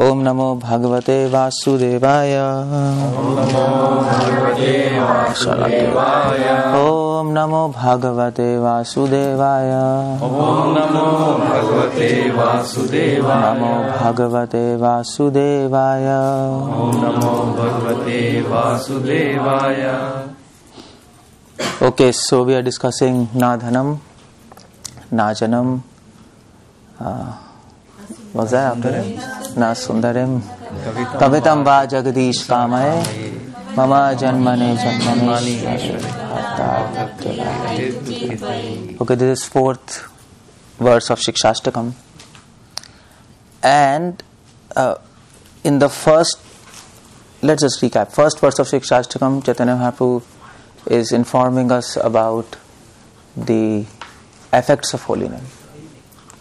ओम नमो भगवते वासुदेवाय। ओम नमो भगवते वासुदेवाय। नमो भगवते वासुदेवाय। Okay, so we are discussing na dhanam, na janam, was that after it? Na sundarim, kavitam va jagadish kamay, mama janmane janmane. Okay, this is fourth verse of Shikshashtakam. And in the first, let's just recap. First verse of Shikshashtakam, Chaitanya Mahaprabhu is informing us about the effects of holy name.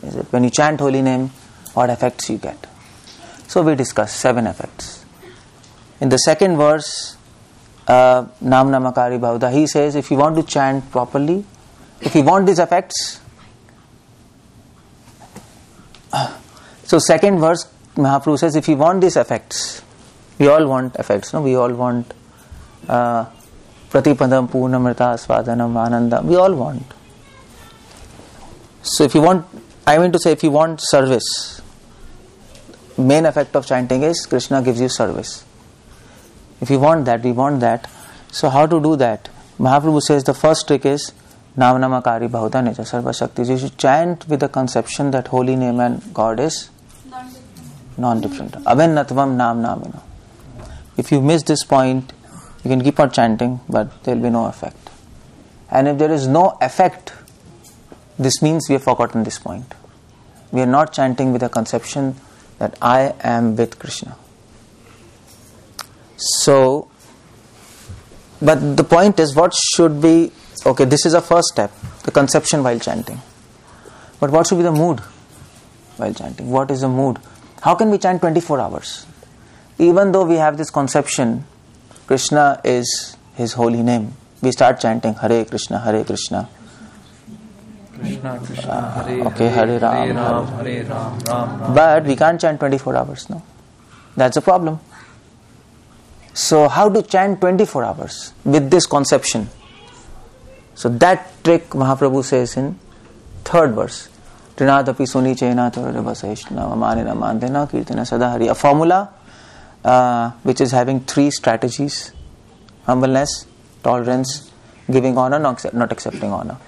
Is it when you chant holy name, what effects you get? So we discussed 7 effects. In the second verse, Nam Namakari Bhavda, he says if you want to chant properly, if you want these effects, so second verse Mahaprabhu says if you want these effects, we all want effects, no? We all want Pratipadam, Purnamrita, Svadanam, Anandam. We all want. So if you want, I mean to say, if you want service, main effect of chanting is Krishna gives you service. If you want that, we want that. So how to do that? Mahaprabhu says the first trick is Nam Namakari Bhavda Neja Sarva Shakti. You should chant with the conception that holy name and God is non-different. Avinnatvam Nam Namina. If you miss this point, you can keep on chanting, but there will be no effect. And if there is no effect, this means we have forgotten this point. We are not chanting with a conception that I am with Krishna. So, but the point is, what should be, okay, this is a first step, the conception while chanting. But what should be the mood while chanting? What is the mood? How can we chant 24 hours? Even though we have this conception, Krishna is his holy name. We start chanting Hare Krishna, Hare Krishna. Krishna Krishna, Hare okay, Hare Ram, Hare Ram, Ram. But we can't chant 24 hours, no? That's a problem. So how to chant 24 hours with this conception? So that trick Mahaprabhu says in third verse. Trinadapi suni chena tarabhasaishna vamanina mandena kirtina sadahari. A formula which is having 3 strategies: humbleness, tolerance, giving honor, not accepting honor.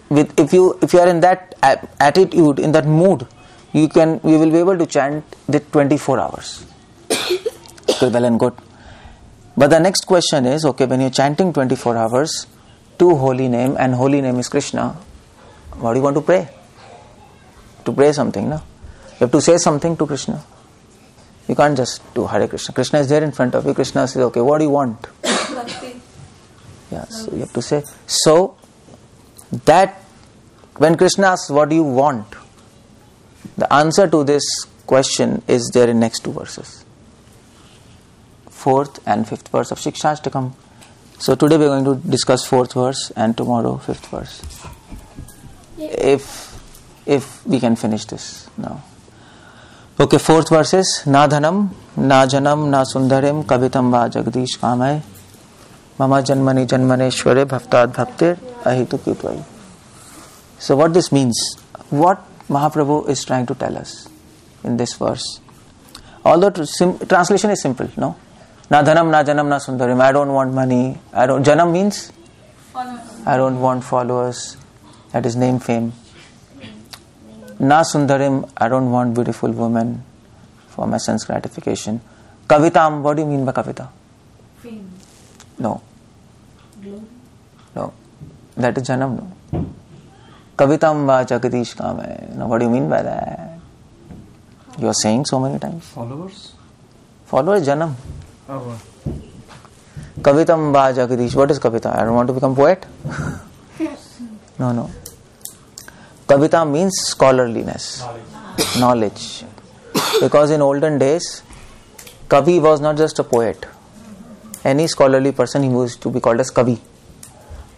If you are in that attitude, in that mood, we will be able to chant the 24 hours. Okay, well and good. But the next question is, okay, when you're chanting 24 hours to holy name, and holy name is Krishna, what do you want to pray? To pray something, no? You have to say something to Krishna. You can't just do Hare Krishna. Krishna is there in front of you. Krishna says, okay, what do you want? Yes, so you have to say. So, that when Krishna asks, what do you want? The answer to this question is there in next 2 verses. 4th and 5th verse of Shikshashtakam. So today we are going to discuss 4th verse and tomorrow 5th verse. If we can finish this now. Okay, 4th verse is Na dhanam, na janam, na sundarim, kavitam va jagadish kamay, mama janmani janmaneshware bhaftad bhaktir ahitu kyutvai. So what this means, what Mahaprabhu is trying to tell us in this verse. Although translation is simple, no? Na dhanam, na janam, na sundarim. I don't want money. Janam means followers. I don't want followers. That is name, fame. Na sundarim, I don't want beautiful women for my sense gratification. Kavitam, what do you mean by kavita? Fame. No. Gloom. No. That is janam, no. Kavitam va jagadish kamay. Now what do you mean by that? You are saying so many times. Followers? Followers, janam. Oh. Kavitam va jagadish. What is kavita? I don't want to become poet. No. Kavita means scholarliness, knowledge. Because in olden days, Kavi was not just a poet. Any scholarly person, he used to be called as Kavi.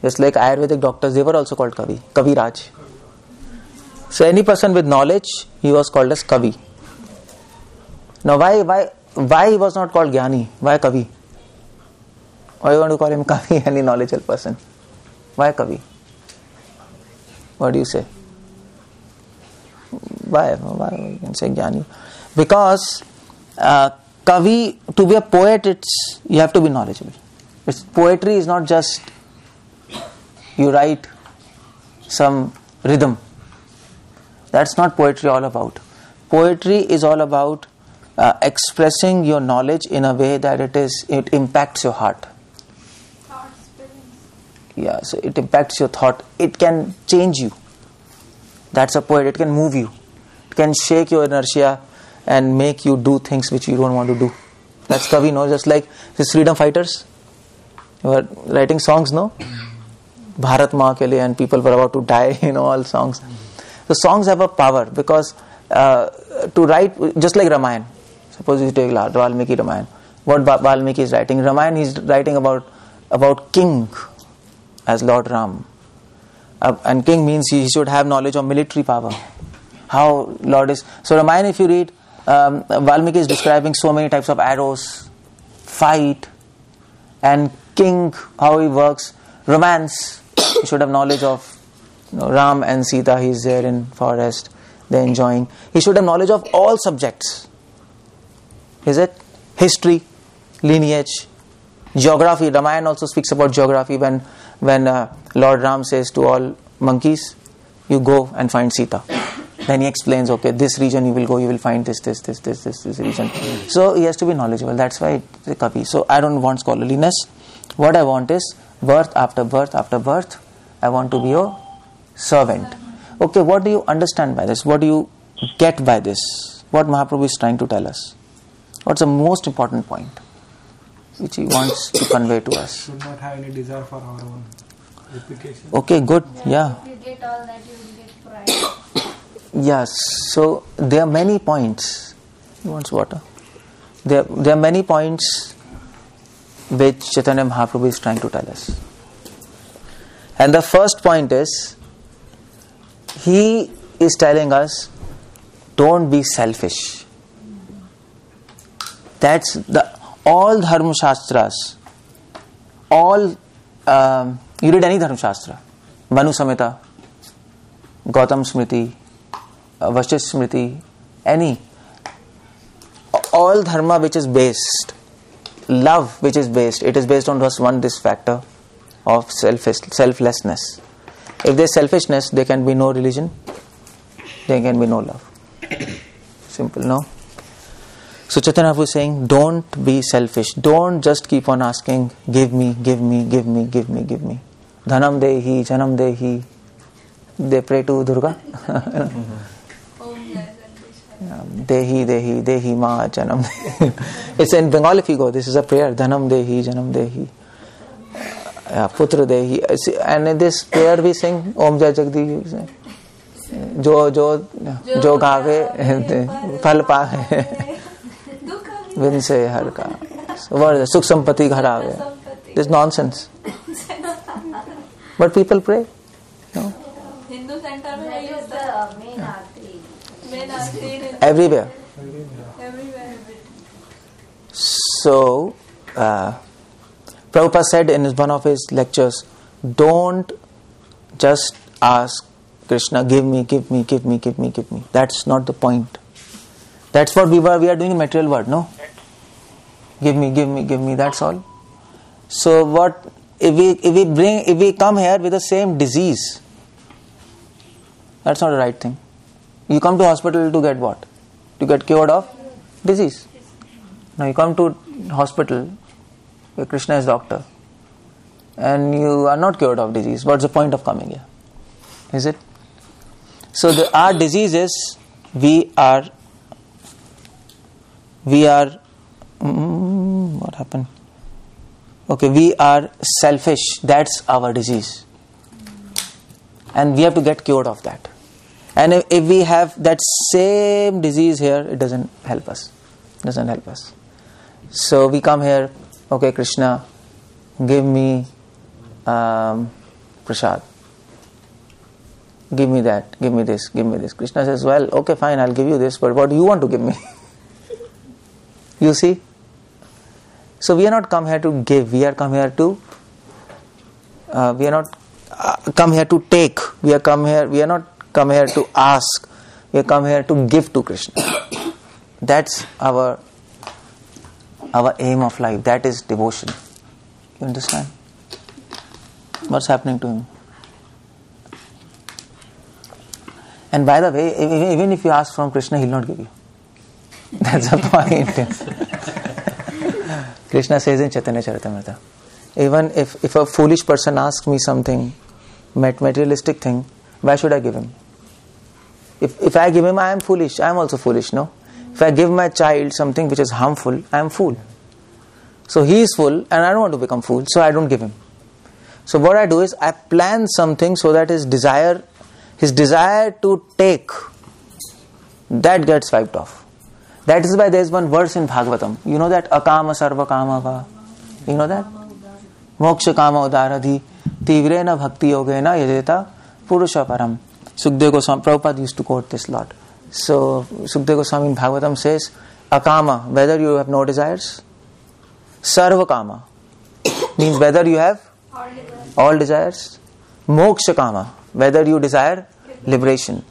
Just like Ayurvedic doctors, they were also called Kavi, Kaviraj. So any person with knowledge, he was called as Kavi. Now why he was not called Jnani? Why Kavi? Why you want to call him Kavi, any knowledgeable person? Why Kavi? What do you say? Why you can say Jnani? Because Kavi, to be a poet, you have to be knowledgeable. Poetry is not just you write some rhythm. That's not poetry all about. Poetry is all about expressing your knowledge in a way that it impacts your heart. Yeah, so it impacts your thought. It can change you. That's a poet. It can move you. It can shake your inertia and make you do things which you don't want to do. That's Kavi, no? Just like these freedom fighters who are writing songs, no? Bharat Maa ke liye, and people were about to die, all songs. The songs have a power because to write, just like Ramayana. Suppose you take Valmiki Ramayana. What Valmiki is writing? Ramayana is writing about king as Lord Ram. And king means he should have knowledge of military power. How Lord is. So Ramayana, if you read, Valmiki is describing so many types of arrows, fight, and king, how he works, romance. You should have knowledge of Ram and Sita. He's there in forest, they're enjoying. He should have knowledge of all subjects. Is it? History, lineage, geography. Ramayana also speaks about geography when Lord Ram says to all monkeys, you go and find Sita. Then he explains, okay, this region you will go, you will find this region. So he has to be knowledgeable. That's why it's a Kavi. So I don't want scholarliness. What I want is birth after birth after birth. I want to be a servant. Okay, what do you understand by this? What do you get by this? What Mahaprabhu is trying to tell us? What's the most important point which he wants to convey to us? Should not have any desire for our own reputation. Okay, good. Yeah. If you get all that, you will get pride. Yes. So there are many points. He wants water. There are many points which Chaitanya Mahaprabhu is trying to tell us. And the first point is, he is telling us, don't be selfish. That's all Dharma Shastras, all, you read any Dharma Shastra, Manu Samhita, Gautam Smriti, Vasishtha Smriti, any, all Dharma which is based, love which is based, it is based on just one, this factor of selflessness. If there is selfishness, there can be no religion, there can be no love. Simple, no? So Chaitanya Mahaprabhu is saying, don't be selfish. Don't just keep on asking, give me, give me, give me, give me, give me. Dhanam dehi, janam dehi. They pray to Durga. Dehi, dehi, dehi ma, janam dehi. It's in Bengal if you go, this is a prayer. Dhanam dehi, janam dehi. Putra dehi. And in this prayer we sing, Om Jai Jagdish. Jo gaave, phal paave. Vin se har ka. What is it? Sukh sampati ghar aave. This is nonsense. But people pray. No? Hindu center mein use the main artery. Everywhere. Everywhere. So, Prabhupada said in one of his lectures, don't just ask Krishna, give me, give me, give me, give me, give me. That's not the point. That's what we are doing in material world, no? Give me, give me, give me, that's all. So what, if we come here with the same disease, that's not the right thing. You come to hospital to get what? To get cured of disease. Now you come to hospital where Krishna is doctor and you are not cured of disease. What's the point of coming here? Is it? So our disease is we are what happened? Okay, we are selfish. That's our disease. And we have to get cured of that. And if we have that same disease here, it doesn't help us. Doesn't help us. So we come here, okay, Krishna, give me prasad. Give me that, give me this, give me this. Krishna says, well, okay, fine, I'll give you this, but what do you want to give me? You see? So we are not come here to give. We are come here to. We are not come here to take. We are come here. We are not come here to ask. We are come here to give to Krishna. That's our aim of life. That is devotion. You understand? What's happening to him? And by the way, even if you ask from Krishna, he'll not give you. That's the point. Krishna says in Chaitanya Charitamrita, even if a foolish person asks me something, materialistic thing, why should I give him? If I give him, I am foolish. I am also foolish, no? If I give my child something which is harmful, I am fool. So he is full and I don't want to become fool, so I don't give him. So what I do is I plan something so that his desire to take, that gets wiped off. That is why there is one verse in Bhagavatam. You know that? Akama sarva kama va. You know that? Moksha kama udaradhi tivrena bhakti yogena yajeta purusha param. Sukadeva Goswami, Prabhupada used to quote this lot. So Sukadeva Goswami in Bhagavatam says, Akama, whether you have no desires. Sarva kama means whether you have all desires. Moksha kama, whether you desire liberation.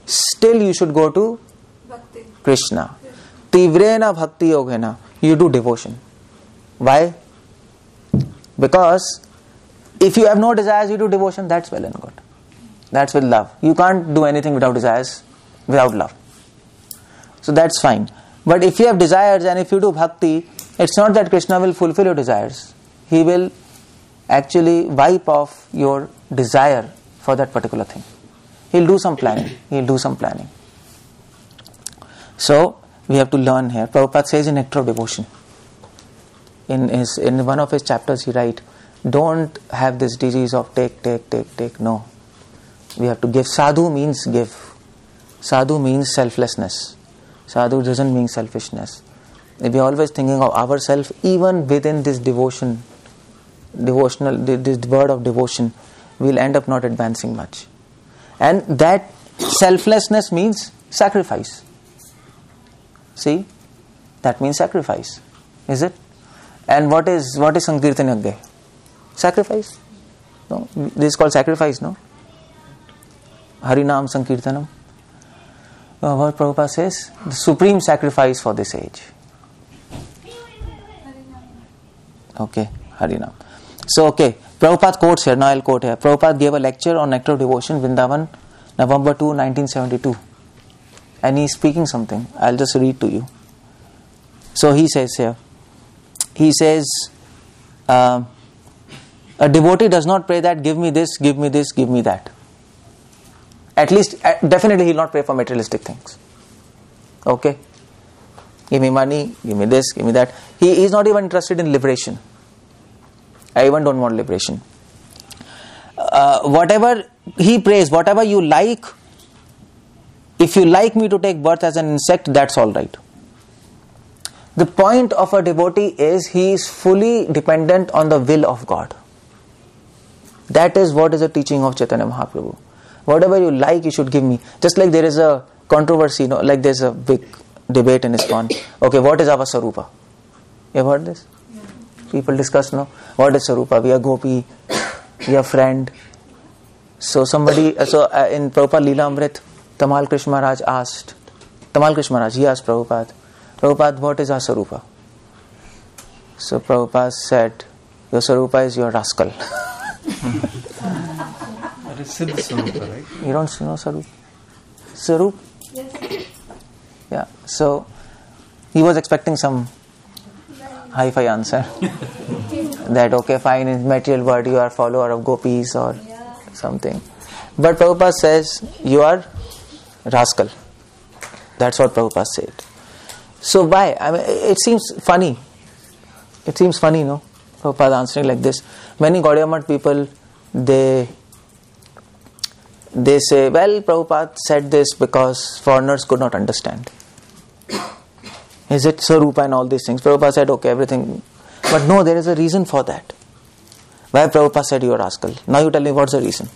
Still you should go to Bhakti. Krishna. Tivrena bhakti yogena, you do devotion. Why? Because if you have no desires, you do devotion, that's well and good. That's with love. You can't do anything without desires, without love. So that's fine. But if you have desires and if you do bhakti, it's not that Krishna will fulfill your desires. He will actually wipe off your desire for that particular thing. He'll do some planning. So, we have to learn here. Prabhupada says in Nectar of Devotion, in one of his chapters he writes, don't have this disease of take. No. We have to give. Sadhu means give. Sadhu means selflessness. Sadhu doesn't mean selfishness. If we are always thinking of ourselves, even within this this word of devotion, we'll end up not advancing much. And that selflessness means sacrifice. See? That means sacrifice. Is it? And what is Sankirtan Yagya? Sacrifice. No? This is called sacrifice, no? Harinam Sankirtanam. What Prabhupada says? The supreme sacrifice for this age. Okay, Harinam. So, okay, Prabhupada quotes here. Now I'll quote here. Prabhupada gave a lecture on Nectar of Devotion, Vrindavan, November 2, 1972. And he's speaking something. I'll just read to you. So he says here, a devotee does not pray that give me this, give me this, give me that. At least, definitely he will not pray for materialistic things. Okay? Give me money, give me this, give me that. He is not even interested in liberation. I even don't want liberation. Whatever he prays, whatever you like, if you like me to take birth as an insect, that's all right. The point of a devotee is he is fully dependent on the will of God. That is what is the teaching of Chaitanya Mahaprabhu. Whatever you like, you should give me. Just like there is a controversy, like there's a big debate in ISKCON. Okay, what is our Sarupa? You have heard this? Yeah. People discuss, what is Sarupa? We are Gopi, we are friend. So in Prabhupada Leela Amrit, Tamal Krishna Maharaj asked Prabhupada, what is our Sarupa? So Prabhupada said, your Sarupa is your rascal. That is Siddha Sarupa, right? You don't know Sarup? Sarup? Yes. Yeah. So he was expecting some hi-fi answer. That okay, fine, in material world you are follower of gopis or something. But Prabhupada says you are rascal. That's what Prabhupada said. So why? I mean, it seems funny. No? Prabhupada answering like this. Many Gaudiya Math people, they say, well, Prabhupada said this because foreigners could not understand. Is it Sarupa and all these things? Prabhupada said, okay, everything. But no, there is a reason for that. Why Prabhupada said you are rascal? Now you tell me what's the reason.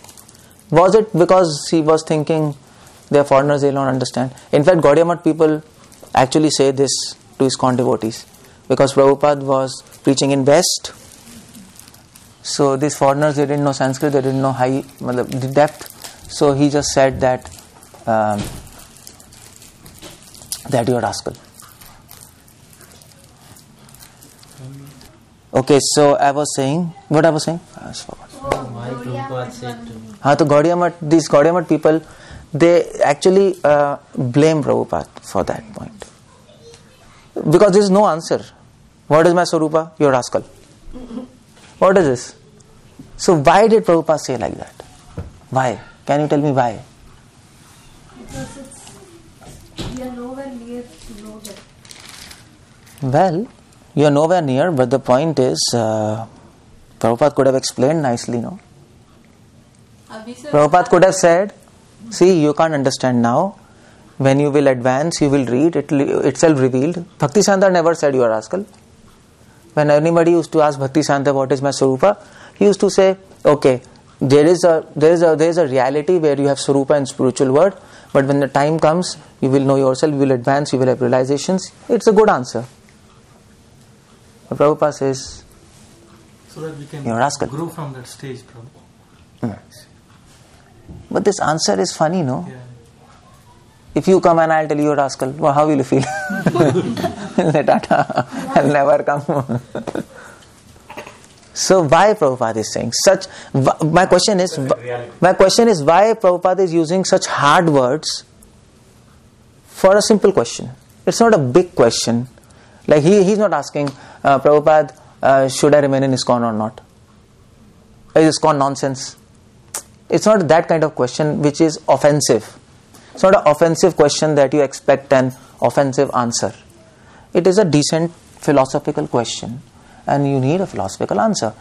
Was it because he was thinking they are foreigners, they don't understand? In fact, Gaudiya Math people actually say this to ISKCON devotees. Because Prabhupada was preaching in West. So these foreigners, they didn't know Sanskrit, they didn't know the depth. So he just said that you're a rascal. Okay, so I was saying, what I was saying? I forgot. Why Prabhupada said to So these Gaudiya Math people, they actually blame Prabhupada for that point. Because there is no answer. What is my Swarupa? You're a rascal. What is this? So why did Prabhupada say like that? Why? Can you tell me why? Because we are nowhere near to know that. Well, you are nowhere near, but the point is, Prabhupada could have explained nicely, no? Prabhupada could have said, see, you can't understand now. When you will advance, you will read, it itself revealed. Bhaktisiddhanta never said you are a rascal. When anybody used to ask Bhaktisiddhanta what is my Swarupa, he used to say, okay, there is a reality where you have Swarupa in spiritual world, but when the time comes, you will know yourself, you will advance, you will have realizations. It's a good answer. But Prabhupada says, So that we can you're a rascal. grow from that stage, Prabhupada. But this answer is funny, no? Yeah. If you come and I'll tell you a rascal, well, how will you feel? Tata, I'll never come. So why Prabhupada is saying such? My question is why Prabhupada is using such hard words for a simple question? It's not a big question. Like he's not asking Prabhupada, should I remain in ISKCON or not? Is ISKCON nonsense? It's not that kind of question which is offensive. It's not an offensive question that you expect an offensive answer. It is a decent philosophical question and you need a philosophical answer.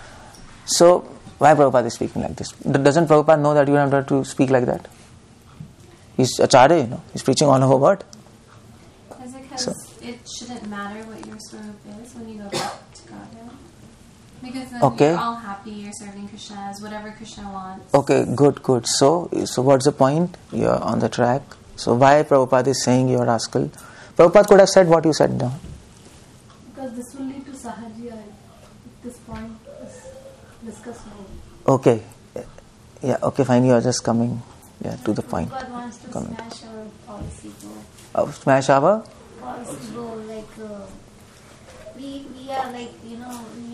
So, why Prabhupada is speaking like this? Doesn't Prabhupada know that you don't have to speak like that? He's Acharya, you know. He's preaching all over world. Because it shouldn't matter what your Swarupa is when you go back to Godhead. Because then you're all happy, you're serving Krishna as whatever Krishna wants. Okay, good. So what's the point? You're on the track. So why Prabhupada is saying you're a rascal? Prabhupada could have said what you said now. Because this will lead to Sahajiya. At this point is discussed more. Okay. Yeah, okay, fine. You are just coming to the point. God wants to smash our policy goal. Smash our? Policy goal, like we are like, we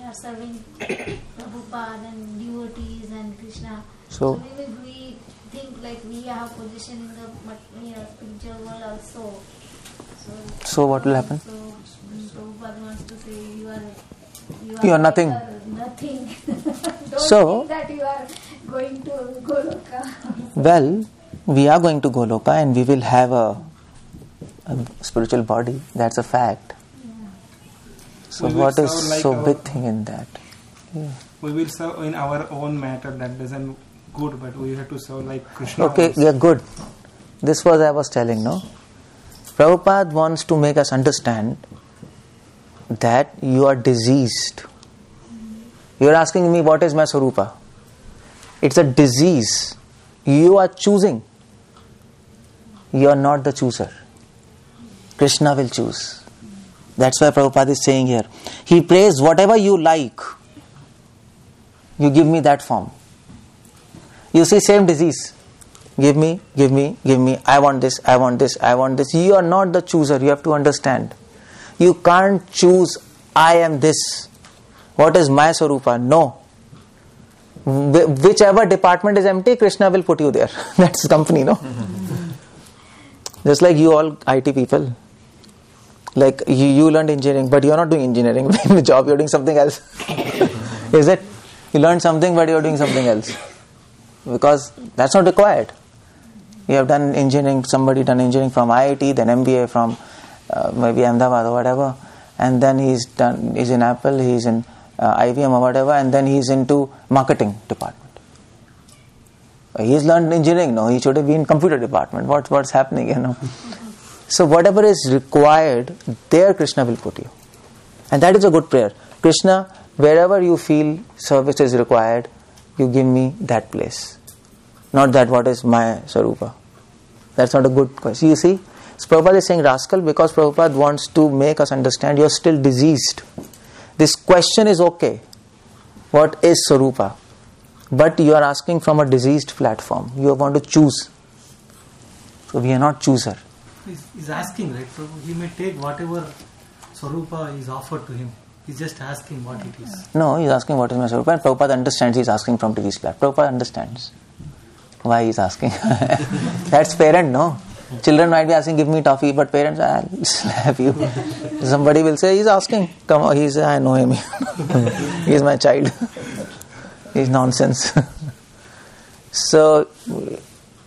are serving Prabhupada and devotees and Krishna. So we think like we have position in the spiritual world also. So what will happen? So Prabhupada wants to say you are nothing. Nothing. So think that you are going to Goloka. Well, we are going to Goloka and we will have a spiritual body. That's a fact. So what is so big thing in that? Yeah. We will serve in our own matter. That doesn't good, but we have to serve like Krishna. Okay, also. yeah, good. This was I was telling, no? Prabhupada wants to make us understand that you are diseased. You are asking me what is my Swarupa? It's a disease. You are choosing. You are not the chooser. Krishna will choose. That's why Prabhupada is saying here. He prays whatever you like. You give me that form. You see, same disease. Give me. I want this. You are not the chooser. You have to understand. You can't choose, I am this. What is my Swarupa? No. Whichever department is empty, Krishna will put you there. That's the company, no? Just like you all IT people. Like you learned engineering, but you are not doing engineering. In the job, you are doing something else. Is it? You learned something, but you are doing something else. Because that's not required. You have done engineering, somebody done engineering from IIT, then MBA from maybe Ahmedabad or whatever, and then he's in Apple, he's in IBM or whatever, and then he's into marketing department. He's learned engineering, no, he should have been in computer department. What's happening, So whatever is required, there Krishna will put you. And that is a good prayer. Krishna, wherever you feel service is required, you give me that place. Not that what is my Swarupa. That's not a good question. You see, So Prabhupada is saying rascal because Prabhupada wants to make us understand you are still diseased. This question is okay. What is Swarupa? But you are asking from a diseased platform. You want to choose. So we are not chooser. He's asking, right? So he may take whatever Swarupa is offered to him. He's just asking what it is. No, he's asking what is my Swarupa. And Prabhupada understands he's asking from diseased platform. Prabhupada understands why he's asking. That's parent, no? Children might be asking, give me toffee, but parents, I'll slap you. Somebody will say, he's asking. Come on, he says, I know him. He's my child. He's nonsense. So,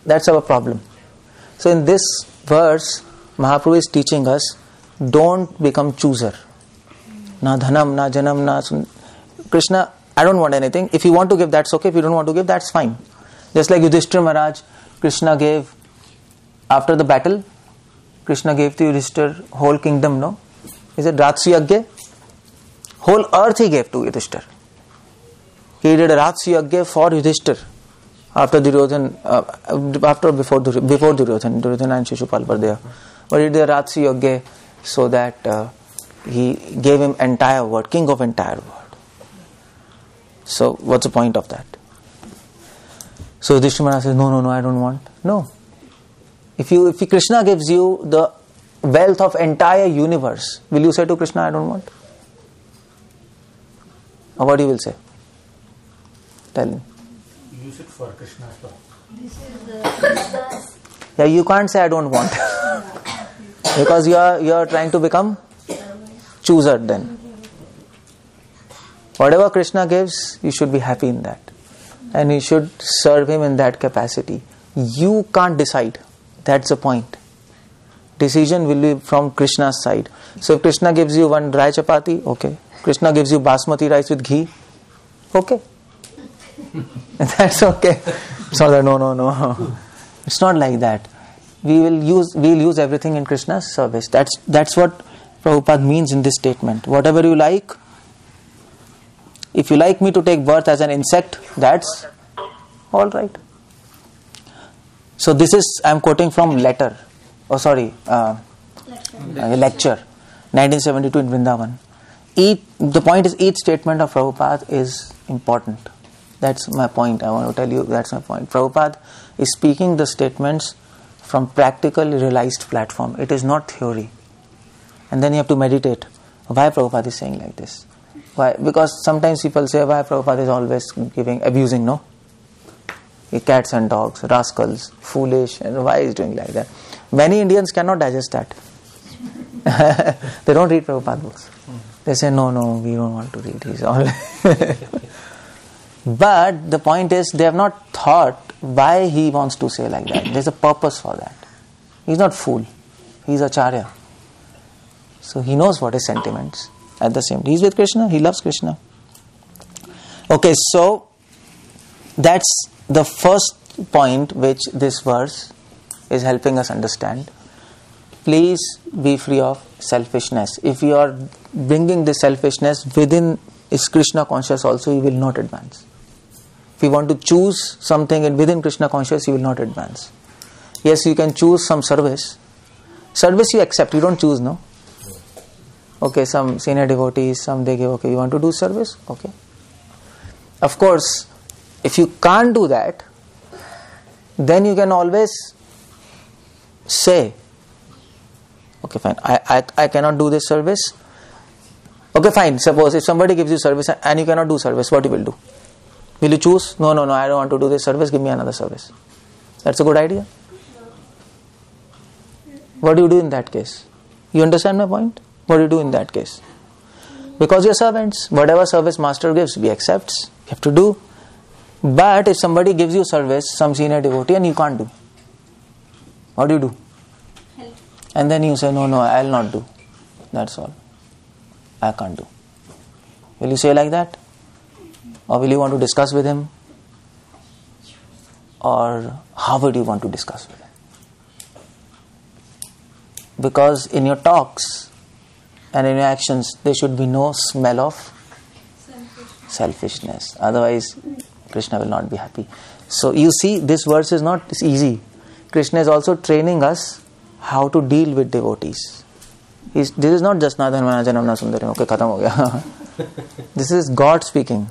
that's our problem. So in this verse, Mahaprabhu is teaching us, don't become chooser. Na dhanam, na janam, na sun. Krishna, I don't want anything. If you want to give, that's okay. If you don't want to give, that's fine. Just like Yudhishthira Maharaj, Krishna gave, after the battle, Krishna gave to Yudhishthira whole kingdom, no? Is it Ratsu Yagya? Whole earth he gave to Yudhishthira. He did a Ratsu Yagya for Yudhishthira. After Duryodhan, before Duryodhan and Shishupal were there. But he did a Ratsu Yagya so that he gave him entire world, king of entire world. So what's the point of that? So Yudhishthira Maharaj says, no, I don't want. No. If Krishna gives you the wealth of entire universe, will you say to Krishna, I don't want? Or what you will say? Tell him. Use it for Krishna's love. This is Krishna's. Yeah, you can't say I don't want. Because you are trying to become chooser then. Whatever Krishna gives, you should be happy in that. And you should serve him in that capacity. You can't decide. That's the point. Decision will be from Krishna's side. So if Krishna gives you one dry chapati, okay. Krishna gives you basmati rice with ghee, okay. That's okay. It's not that no. It's not like that. We'll use everything in Krishna's service. That's what Prabhupada means in this statement. Whatever you like. If you like me to take birth as an insect, that's all right. So this is, I'm quoting from lecture, 1972 in Vrindavan. The point is, each statement of Prabhupada is important. That's my point. I want to tell you, that's my point. Prabhupada is speaking the statements from practical, realized platform. It is not theory. And then you have to meditate. Why Prabhupada is saying like this? Why? Because sometimes people say, why Prabhupada is always abusing, no? Cats and dogs, rascals, foolish, and why is doing like that? Many Indians cannot digest that. They don't read Prabhupada books. They say, no, we don't want to read. He's all. But the point is, they have not thought why he wants to say like that. There's a purpose for that. He's not fool. He's Acharya. So he knows what his sentiments. At the same time, he's with Krishna. He loves Krishna. Okay, so that's the first point which this verse is helping us understand. Please be free of selfishness. If you are bringing the selfishness within is Krishna conscious also, you will not advance. If you want to choose something within Krishna conscious, you will not advance. Yes, you can choose some service. Service you accept, you don't choose, no? Okay, some senior devotees, some they give, okay, you want to do service? Okay. Of course, if you can't do that, then you can always say, okay, fine, I cannot do this service. Okay, fine, suppose if somebody gives you service and you cannot do service, what you will do? Will you choose? No, I don't want to do this service, give me another service. That's a good idea. What do you do in that case? You understand my point? What do you do in that case? Because you're servants. Whatever service master gives, we accepts. You have to do. But if somebody gives you service, some senior devotee, and you can't do, what do you do? Help. And then you say, no, I'll not do. That's all. I can't do. Will you say like that? Or will you want to discuss with him? Or how would you want to discuss with him? Because in your talks and in your actions, there should be no smell of selfishness. Otherwise, Krishna will not be happy. So you see, this verse is not easy. Krishna is also training us how to deal with devotees. This is not just Nadhanvana Janamna Sundarim, okay, khatam ho gaya. This is God speaking.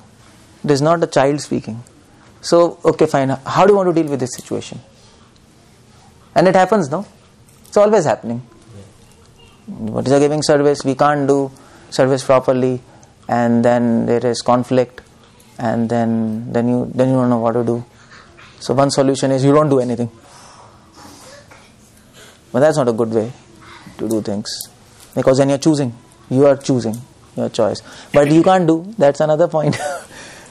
It is not a child speaking. So, okay, fine. How do you want to deal with this situation? And it happens, no? It's always happening. What is giving service? We can't do service properly, and then there is conflict, and then you don't know what to do. So one solution is you don't do anything. But that's not a good way to do things, because then you are choosing your choice. But you can't do. That's another point.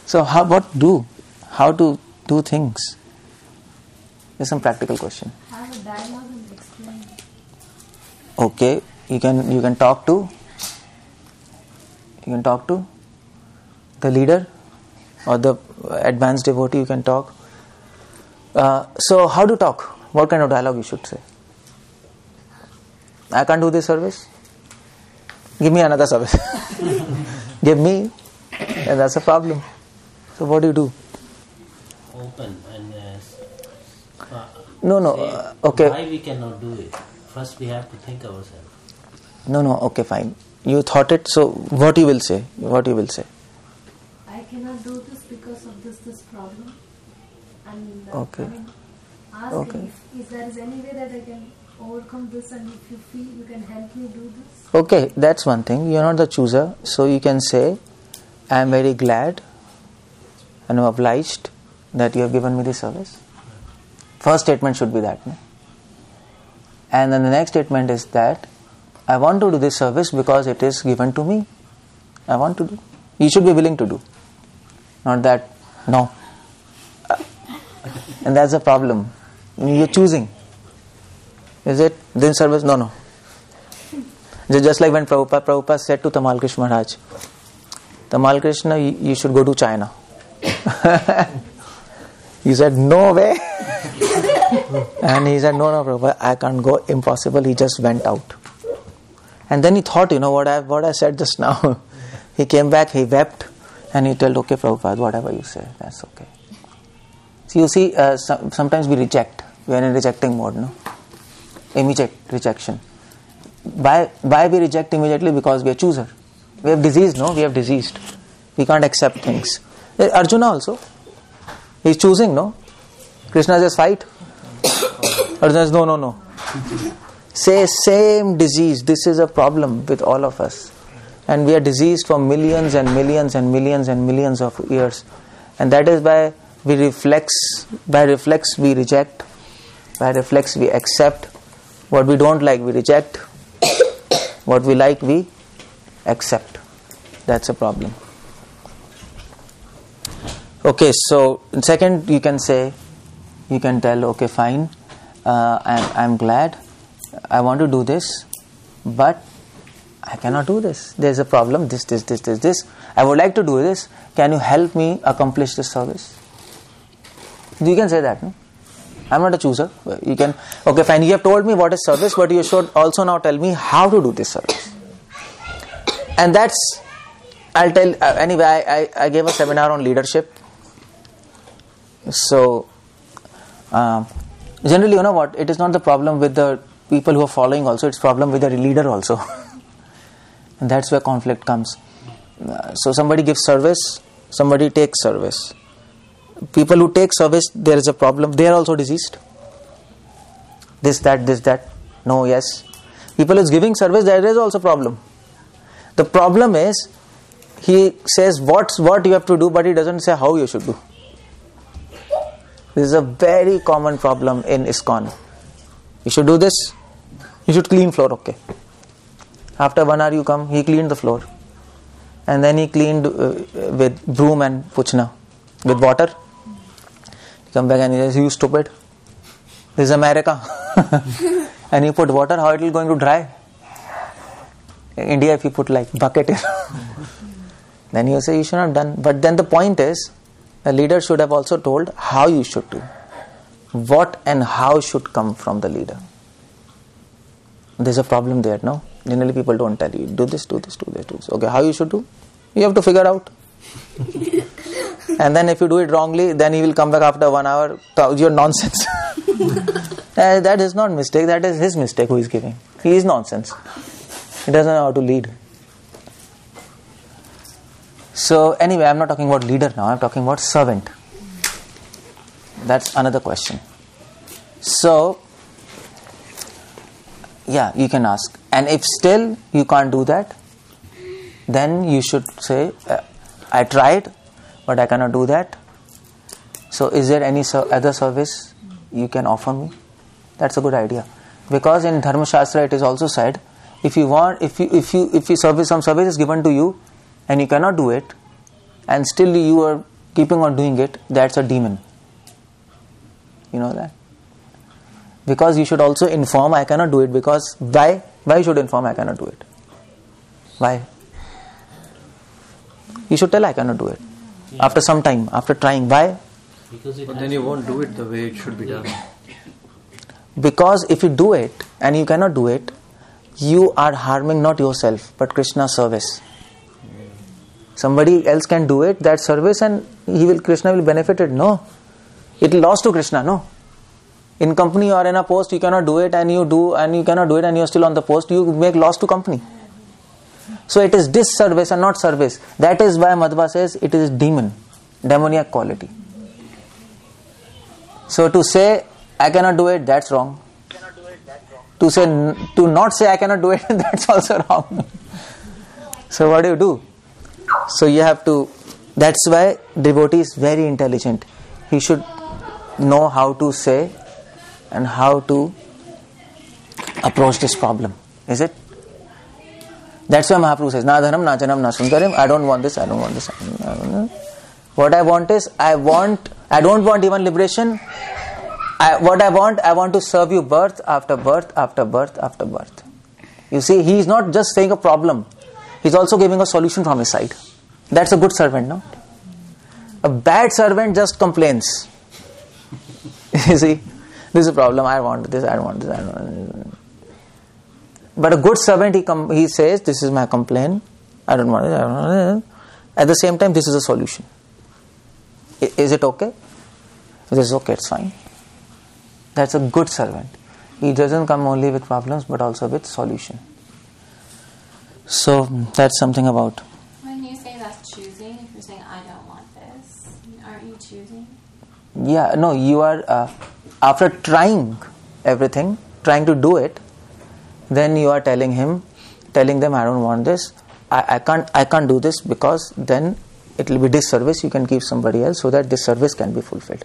So how to do things? There's some practical question. Have a dialogue and explain. Okay, you can talk to the leader or the advanced devotee. You can talk. So how to talk? What kind of dialogue you should say? I can't do this service. Give me another service. Give me, and that's a problem. So what do you do? Open and okay. Why we cannot do it? First we have to think ourselves. No, okay, fine. You thought it, so what you will say? I cannot do this because of this problem. And Okay. Ask Okay. if there is any way that I can overcome this, and if you feel you can help me do this. Okay, that's one thing. You're not the chooser, so you can say, I am very glad and I'm obliged that you have given me this service. First statement should be that. No? And then the next statement is that I want to do this service because it is given to me. I want to do. You should be willing to do. Not that, no. And that's the problem. You're choosing. Is it this service? No. Just like when Prabhupada said to Tamal Krishna Maharaj, Tamal Krishna, you should go to China. He said, no way. And he said, no, Prabhupada, I can't go, impossible. He just went out. And then he thought, what I said just now. He came back, he wept, and he told, okay, Prabhupada, whatever you say, that's okay. So you see, sometimes we reject. We are in rejecting mode, no? Immediate rejection. Why we reject immediately? Because we are chooser. We have disease, no? We have diseased. We can't accept things. Arjuna also. He's choosing, no? Krishna says fight. Arjuna says no. Say same disease. This is a problem with all of us. And we are diseased for millions and millions and millions and millions of years. And that is why we reflex. By reflex we reject. By reflex we accept. What we don't like we reject. What we like we accept. That's a problem. Okay, so second you can tell, okay, fine, I'm glad, I want to do this, but I cannot do this. There's a problem, this. I would like to do this. Can you help me accomplish this service? You can say that, no? I'm not a chooser. You can, okay, fine, you have told me what is service, but you should also now tell me how to do this service. And that's, I'll tell, anyway, I gave a seminar on leadership. So, generally, you know what, it is not the problem with the people who are following also, it's problem with the leader also. And that's where conflict comes. So somebody gives service, somebody takes service. People who take service, there is a problem, they are also diseased. This, that, no, yes. People who is giving service, there is also problem. The problem is, he says what you have to do, but he doesn't say how you should do. This is a very common problem in ISKCON. You should do this. You should clean floor, okay. After 1 hour you come, he cleaned the floor. And then he cleaned with broom and puchna, with water. He come back and he says, you stupid. This is America. And you put water, how it will going to dry? In India, if you put like bucket here, then you say you should not have done. But then the point is, the leader should have also told how you should do. What and how should come from the leader. There's a problem there, no? Generally people don't tell you, do this. Okay, how you should do? You have to figure out. And then if you do it wrongly, then he will come back after 1 hour, you're nonsense. That is not mistake, that is his mistake who is giving. He is nonsense. He doesn't know how to lead. So anyway, I'm not talking about leader now, I'm talking about servant. That's another question. So, yeah, you can ask. And if still you can't do that, then you should say, I tried, but I cannot do that. So is there any other service you can offer me? That's a good idea. Because in Dharma Shastra it is also said, if you service, some service is given to you and you cannot do it, and still you are keeping on doing it, that's a demon. You know that? Because you should also inform, I cannot do it. Because why? Why you should inform, I cannot do it? Why? You should tell, I cannot do it. Yeah. After some time, after trying. Why? Because but then you won't do it the way it should be done. Because if you do it and you cannot do it, you are harming not yourself but Krishna's service. Somebody else can do it, that service, and Krishna will benefit it. No. It will loss to Krishna. No. In company or in a post, you cannot do it, and you do, and you cannot do it, and you are still on the post, you make loss to company. So it is disservice and not service. That is why Madhva says it is demoniac quality. So to say I cannot do it, that's wrong. To not say I cannot do it, that's also wrong. So what do? So you have to, that's why devotee is very intelligent. He should know how to say and how to approach this problem. Is it? That's why Mahaprabhu says, Na dhanam, na janam, na sundarim. I don't want this, I don't want this. What I want is, I don't want even liberation. What I want to serve you birth after birth after birth after birth. You see, he is not just saying a problem. He is also giving a solution from his side. That's a good servant, no? A bad servant just complains. You see, this is a problem, I want this, I don't want this, I don't want this. But a good servant, he says, this is my complaint, I don't want it, I don't want it. At the same time, this is a solution. Is it okay? If it is okay, it's fine. That's a good servant. He doesn't come only with problems, but also with solution. So, that's something about. When you say that's choosing, if you're saying, I don't want this, aren't you choosing? Yeah, no, you are, after trying everything, trying to do it, then you are telling them, I don't want this, I can't do this, because then it will be disservice, you can give somebody else so that this service can be fulfilled.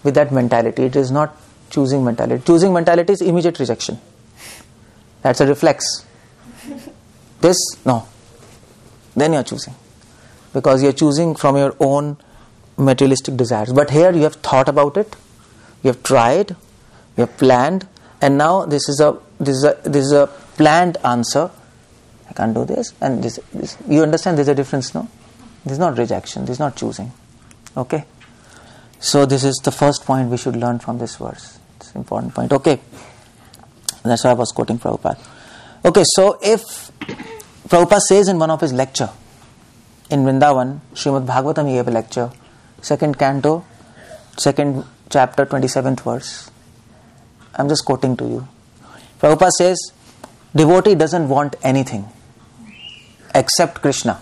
With that mentality, it is not choosing mentality. Choosing mentality is immediate rejection. That's a reflex. This, no. Then you are choosing. Because you are choosing from your own materialistic desires. But here you have thought about it, you have tried, you have planned, and now this is a planned answer. I can't do this, and this. You understand there's a difference, no? This is not rejection, this is not choosing. Okay? So this is the first point we should learn from this verse. It's an important point. Okay. That's why I was quoting Prabhupada. Okay, so if Prabhupada says in one of his lecture, in Vrindavan, Srimad Bhagavatam, he gave a lecture, 2nd canto, 2nd chapter, 27th verse. I'm just quoting to you. Prabhupada says, devotee doesn't want anything except Krishna.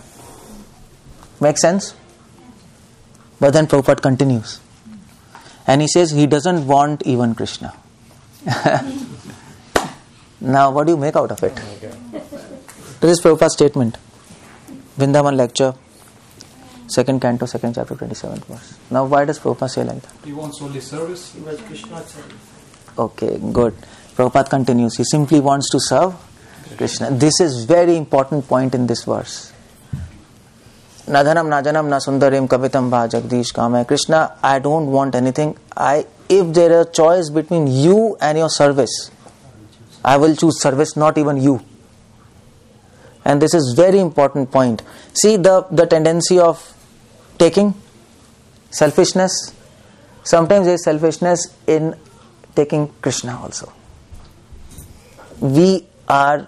Makes sense? But then Prabhupada continues. And he says he doesn't want even Krishna. Now what do you make out of it? This is Prabhupada's statement. Vrindavan lecture, 2nd canto, 2nd chapter, 27th verse. Now why does Prabhupada say like that? He wants only service. He wants Krishna service. Okay, good. Prabhupada continues. He simply wants to serve Krishna. This is very important point in this verse. Na dhanam, na janam, na sundarim, kavitam bha jagdish kamaya. Krishna, I don't want anything. If there is a choice between you and your service, I will choose service, not even you. And this is very important point. See the tendency of taking, selfishness. Sometimes there is selfishness in taking Krishna also. We are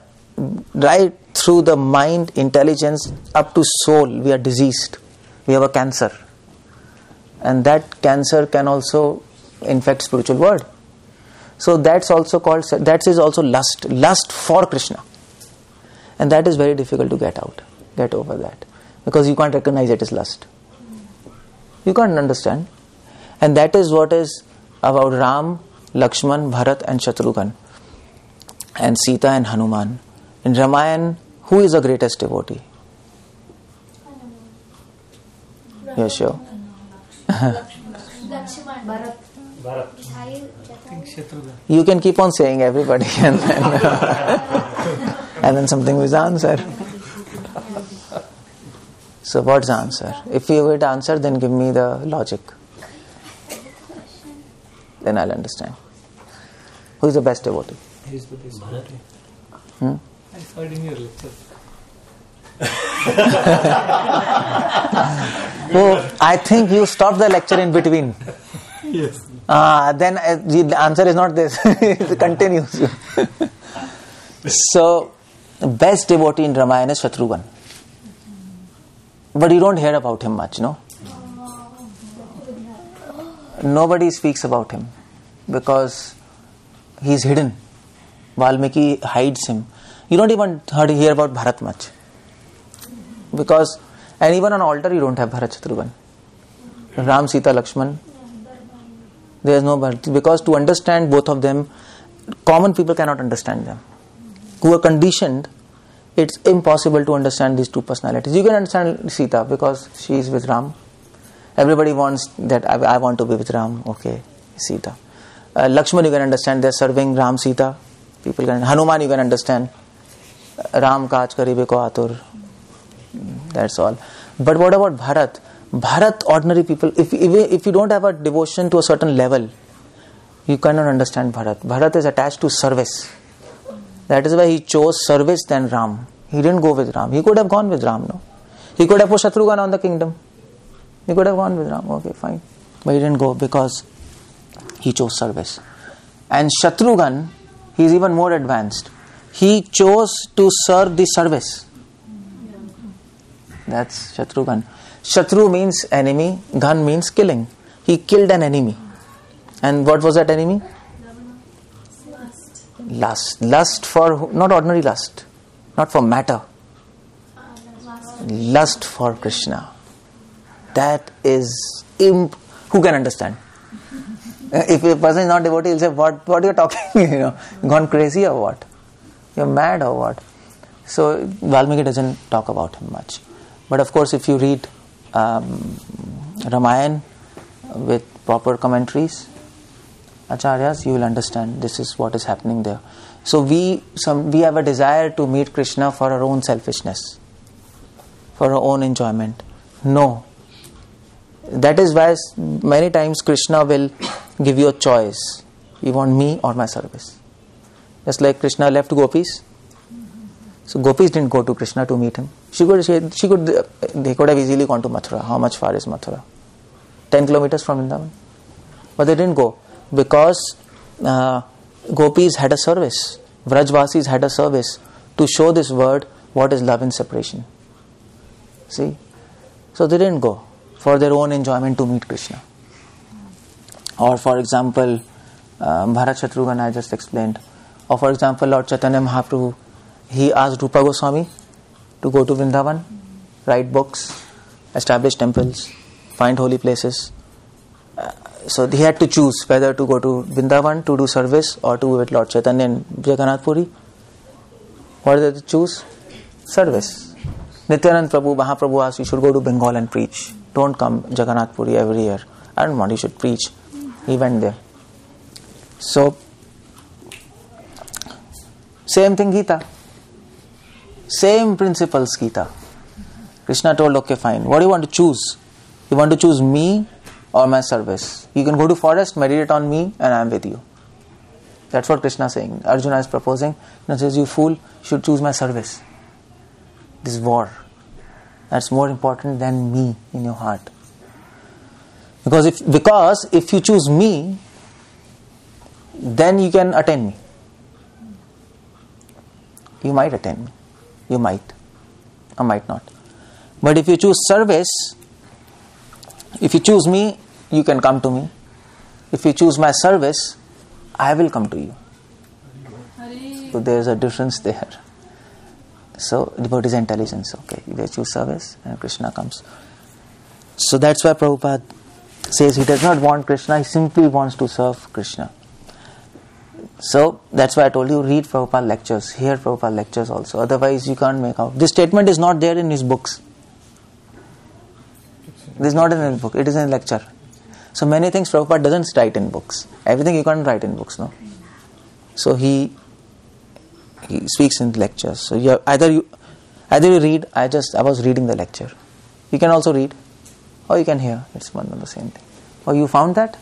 right through the mind, intelligence, up to soul, we are diseased. We have a cancer. And that cancer can also infect spiritual world. So that's also called, that is also lust for Krishna. And that is very difficult to get over that. Because you can't recognize it as lust. You can't understand. And that is what is about Ram, Lakshman, Bharat and Shatrughan. And Sita and Hanuman. In Ramayana, who is the greatest devotee? You're sure? Lakshman. Bharat. I think Shatrughan. You can keep on saying everybody and then something was the answer. So what's the answer? If you would answer, then give me the logic. Then I'll understand. Who is the best devotee? He is the best. Hmm? I heard in your lecture. Oh, I think you stopped the lecture in between. Yes. Then the answer is not this. It continues. So, best devotee in Ramayana is Shatrughan. But you don't hear about him much, no? Nobody speaks about him because he's hidden. Valmiki hides him. You don't even hear about Bharat much. Because, and even on altar you don't have Bharat Shatrughan. Ram, Sita, Lakshman. There is no Bharat. Because to understand both of them, common people cannot understand them. Who are conditioned, it's impossible to understand these two personalities. You can understand Sita because she is with Ram. Everybody wants that, I want to be with Ram. Okay, Sita. Lakshman you can understand, they're serving Ram, Sita. People can. Hanuman you can understand. Ram kaaj karibe ko atur. That's all. But what about Bharat? Bharat, ordinary people, if you don't have a devotion to a certain level, you cannot understand Bharat. Bharat is attached to service. That is why he chose service than Ram. He didn't go with Ram. He could have gone with Ram, no? He could have put Shatrughan on the kingdom. He could have gone with Ram. Okay, fine. But he didn't go because he chose service. And Shatrughan, he is even more advanced. He chose to serve the service. That's Shatrughan. Shatru means enemy, Ghan means killing. He killed an enemy. And what was that enemy? Lust. Lust for, not ordinary lust, not for matter. Lust for Krishna. That is, who can understand? If a person is not devotee, he'll say, what are you talking? Gone crazy or what? You're mad or what? So Valmiki doesn't talk about him much. But of course, if you read Ramayana with proper commentaries, Acharyas, you will understand this is what is happening there. So we have a desire to meet Krishna for our own selfishness, for our own enjoyment. No. That is why many times Krishna will give you a choice. You want me or my service? Just like Krishna left gopis. So gopis didn't go to Krishna to meet him. They could have easily gone to Mathura. How much far is Mathura? 10 kilometers from Vrindavan. But they didn't go because gopis had a service. Vrajvasis had a service to show this world what is love and separation. See? So they didn't go for their own enjoyment to meet Krishna. Or for example, Bharat Shatrughan I just explained. Or for example, Lord Chaitanya Mahaprabhu, he asked Rupa Goswami to go to Vrindavan, write books, establish temples, find holy places. So he had to choose whether to go to Vrindavan to do service or to with Lord Chaitanya in Jagannath Puri. What did they choose? Service. Nityanand Prabhu, Mahaprabhu asked, you should go to Bengal and preach. Don't come Jagannath Puri every year. I don't want, you should preach. He went there. So, same thing Gita. Same principles Gita. Krishna told, okay fine, what do you want to choose? You want to choose me or my service? You can go to forest, meditate on me and I am with you. That's what Krishna is saying. Arjuna is proposing. Krishna says, you fool, you should choose my service. This war. That's more important than me in your heart. Because if you choose me, then you can attain me. You might attain me. You might. Or might not. But if you choose service, if you choose me, you can come to me. If you choose my service, I will come to you. So there is a difference there. So devotee's intelligence, okay, they choose service and Krishna comes. So that's why Prabhupada says he does not want Krishna, he simply wants to serve Krishna. So that's why I told you, read Prabhupada lectures, hear Prabhupada lectures also, otherwise you can't make out. This statement is not there in his books. This is not in his book, it is in a lecture. So many things Prabhupada doesn't write in books. Everything you can't write in books, no? So he speaks in lectures. So either you read. I was reading the lecture. You can also read, or you can hear. It's one and the same thing. Oh, you found that?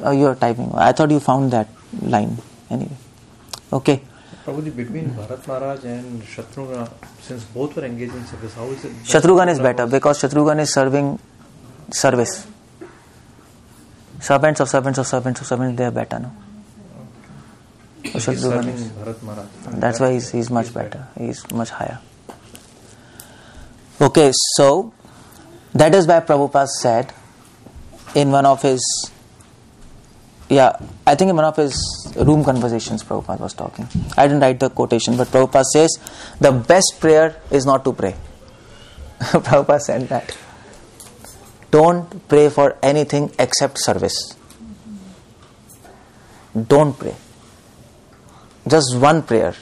Oh, you are typing. I thought you found that line. Anyway, okay. Prabhuji, between Bharat Maharaj and Shatrughan, since both were engaged in service, how is it? Shatrughan is better because Shatrughan is serving service. Servants of servants of servants of servants, they are better, no? Shatrughan is. Bharat Maharaj. That's why he's much better. He's much higher. Okay, so that is why Prabhupada said in one of his, I think in one of his room conversations Prabhupada was talking. I didn't write the quotation, but Prabhupada says the best prayer is not to pray. Prabhupada said that. Don't pray for anything except service. Don't pray. Just one prayer.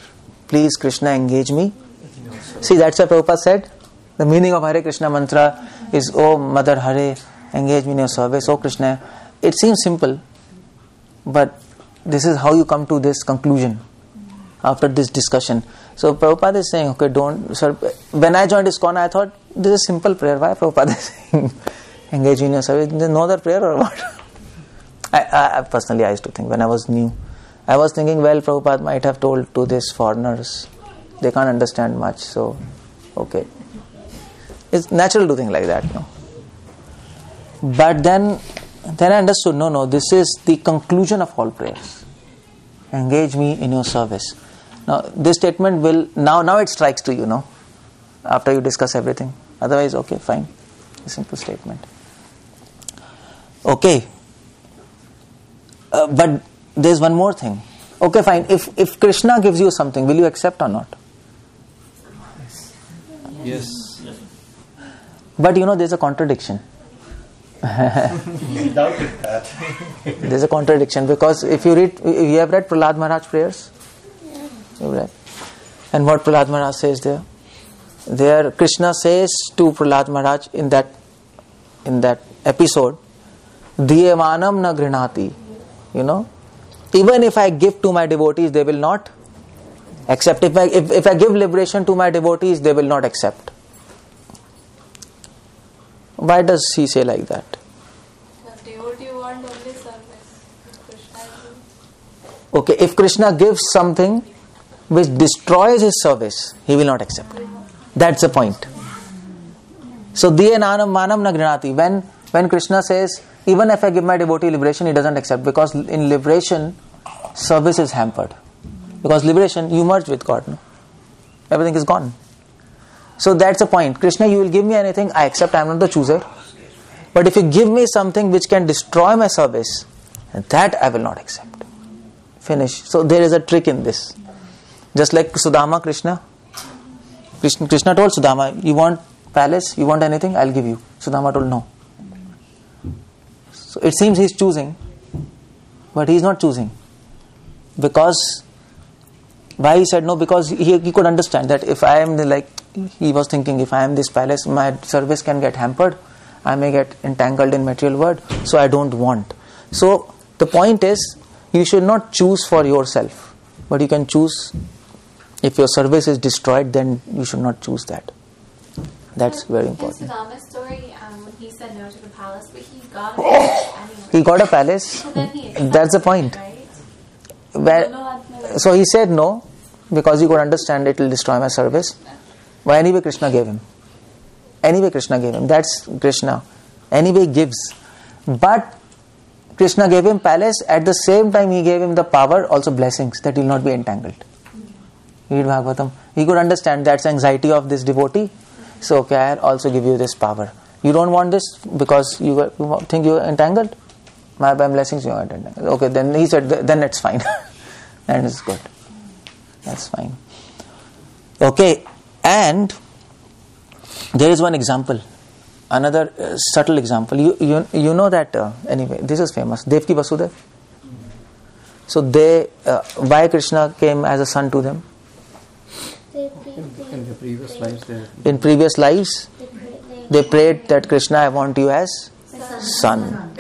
Please Krishna, engage me. See, that's why Prabhupada said the meaning of Hare Krishna mantra is, oh Mother Hare, engage me in your service. Oh Krishna. It seems simple, but this is how you come to this conclusion after this discussion. So Prabhupada is saying, okay, don't. Sir, when I joined ISKCON, I thought this is a simple prayer. Why Prabhupada is saying engage me in your service? There's no other prayer or what? I personally, I used to think when I was new, I was thinking, well, Prabhupada might have told to these foreigners, they can't understand much, so okay. It's natural to think like that, no? But then I understood, no, this is the conclusion of all prayers. Engage me in your service. Now, this statement will, now it strikes to you, no? After you discuss everything. Otherwise, okay, fine. A simple statement. Okay. But there's one more thing. Okay, fine. If Krishna gives you something, will you accept or not? Yes. But there's a contradiction. He doubted that. There's a contradiction because if you have read Prahlad Maharaj prayers? You've read. And what Prahlad Maharaj says there? There Krishna says to Prahlad Maharaj in that episode, Diyamanam na grinati. Even if I give to my devotees, they will not accept. If I give liberation to my devotees, they will not accept. Why does he say like that? The devotee want only service. Krishna. Okay, if Krishna gives something which destroys his service, he will not accept. That's the point. So, Diyananam manam na grinati. When Krishna says, even if I give my devotee liberation, he doesn't accept, because in liberation, service is hampered. Because liberation, you merge with God. No? Everything is gone. So that's the point. Krishna, you will give me anything, I accept, I am not the chooser. But if you give me something which can destroy my service, that I will not accept. Finish. So there is a trick in this. Just like Sudama, Krishna told Sudama, you want palace, you want anything, I'll give you. Sudama told no. So it seems he's choosing, but he's not choosing. Because, why he said no? Because he could understand that if I am he was thinking, if I am this palace, my service can get hampered, I may get entangled in material world, so I don't want. So the point is, you should not choose for yourself, but you can choose. If your service is destroyed, then you should not choose that. That's very important. In Sudama's story, when he said no to the palace, but he got a palace anyway. He got a palace. So then he accepted, that's the point. Right? So he said no, because he could understand it will destroy my service. But anyway, Krishna gave him. That's Krishna. Anyway, gives. But Krishna gave him palace. At the same time, he gave him the power, also blessings, that he will not be entangled. Read Bhagavatam. He could understand that's anxiety of this devotee. So, okay, I'll also give you this power. You don't want this because you think you're entangled? My blessings you are attending. Okay, then he said, then it's fine. Then it's good. That's fine. Okay, and there is one example, another subtle example. You know that anyway. This is famous. Devaki Vasudev. So they, why Krishna came as a son to them? In the previous lives, in previous lives, they prayed that Krishna, I want you as son.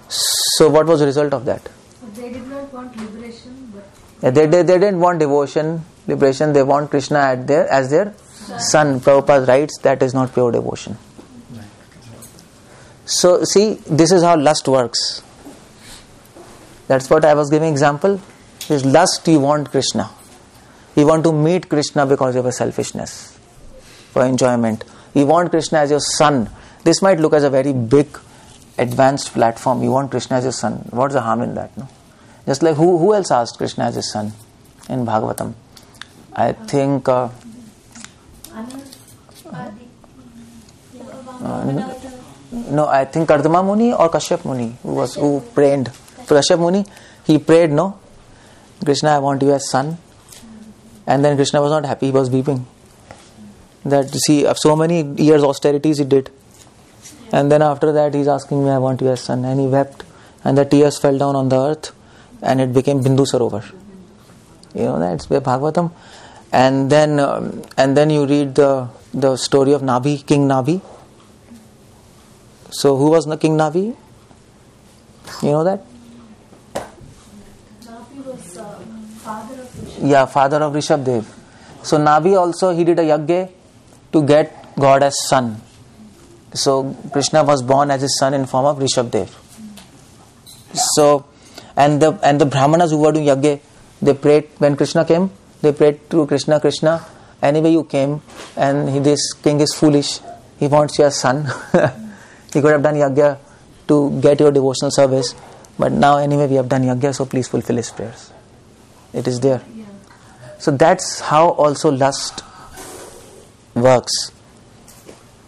So what was the result of that? They did not want liberation, but They didn't want devotion, liberation. They want Krishna as their son. Prabhupada writes that is not pure devotion. So see, this is how lust works. That's what I was giving example. This lust, you want Krishna. You want to meet Krishna because of a selfishness, for enjoyment. You want Krishna as your son. This might look as a very big, advanced platform. You want Krishna as your son. What's the harm in that? No? Just like who else asked Krishna as his son in Bhagavatam? I think I think Kardama Muni or Kashyap Muni who prayed. For Kashyap Muni, he prayed, no, Krishna, I want you as son. And then Krishna was not happy, he was weeping. That, see, so many years austerities he did. And then after that he's asking me, I want you as son. And he wept. And the tears fell down on the earth. And it became Bindu Sarovar. You know that, it's Bhagavatam. And then you read the story of Nabhi, King Nabhi. So who was King Nabhi? You know that? Nabi was father of Vishnu. Yeah, father of Rishabdev. So Nabhi also, he did a yagya to get God as son. So Krishna was born as his son in form of Rishabdev. So and the Brahmanas who were doing yagya, they prayed when Krishna came. They prayed to Krishna, Krishna, anyway you came, and this king is foolish. He wants your son. He could have done yagya to get your devotional service, but now anyway we have done yagya, so please fulfill his prayers. It is there. So that's how also lust works.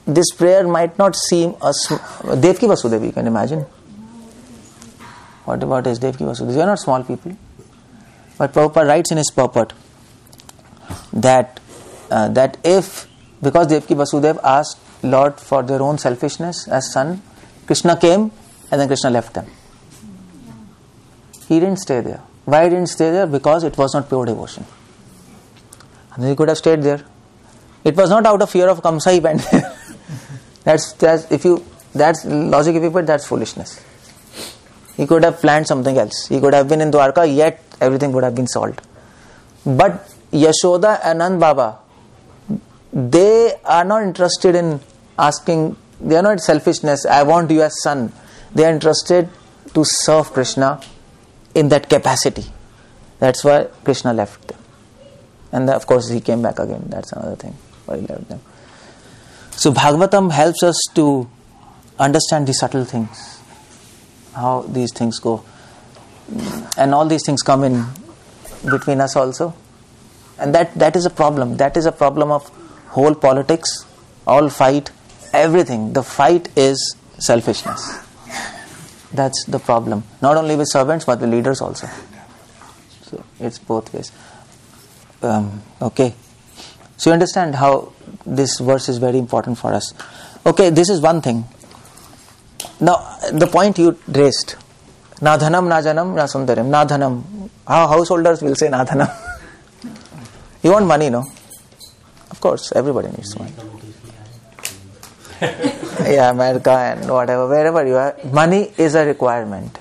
This prayer might not seem Devaki Vasudev, you can imagine. What is Devaki Vasudev? They are not small people. But Prabhupada writes in his purport that if, because Devaki Vasudev asked Lord for their own selfishness as son, Krishna came and then Krishna left them. He didn't stay there. Why he didn't stay there? Because it was not pure devotion. And he could have stayed there. It was not out of fear of Kamsa he went there. That's logic if you put, that's foolishness. He could have planned something else. He could have been in Dwarka, yet everything would have been solved. But Yashoda and Nand Baba, they are not interested in asking, they are not selfishness, I want you as son. They are interested to serve Krishna in that capacity. That's why Krishna left them. And of course he came back again. That's another thing why he left them. So Bhagavatam helps us to understand the subtle things, how these things go. And all these things come in between us also. And that is a problem. That is a problem of whole politics, all fight, everything. The fight is selfishness. That's the problem. Not only with servants, but with leaders also. So it's both ways. Okay. So you understand how this verse is very important for us. Okay, this is one thing. Now, the point you raised. Na dhanam, na janam, na sundaram. Na dhanam. How householders will say na dhanam. You want money, no? Of course, everybody needs money. Yeah, America and whatever, wherever you are, money is a requirement.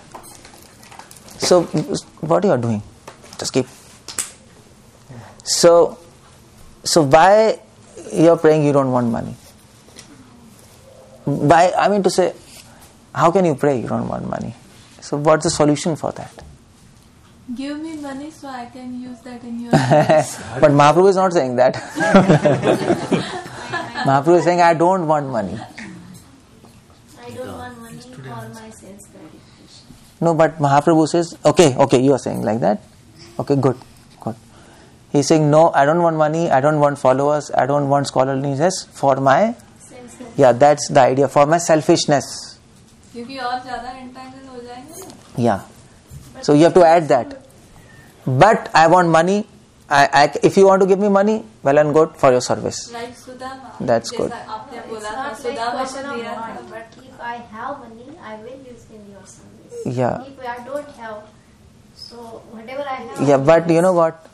So, what you are doing? Just keep. So why you are praying you don't want money? To say, how can you pray you don't want money? So what's the solution for that? Give me money so I can use that in your service. But Mahaprabhu is not saying that. Mahaprabhu is saying, I don't want money. I don't want money for my sense gratification. No, but Mahaprabhu says, okay, you are saying like that. Okay, good. He's saying, no, I don't want money, I don't want followers, I don't want scholarliness for my... Yeah, that's the idea, for my selfishness. क्योंकि और ज्यादा एंटांगल हो जाएंगे ना. Yeah. So you have to add that. But I want money. If you want to give me money, well and good for your service. Like Sudama. That's good. आपने It's बोला था not like Sudama question को of दिया want, था. but if I have money, I will use in your service. Yeah. If I don't have, so whatever I have. Yeah, but you know what?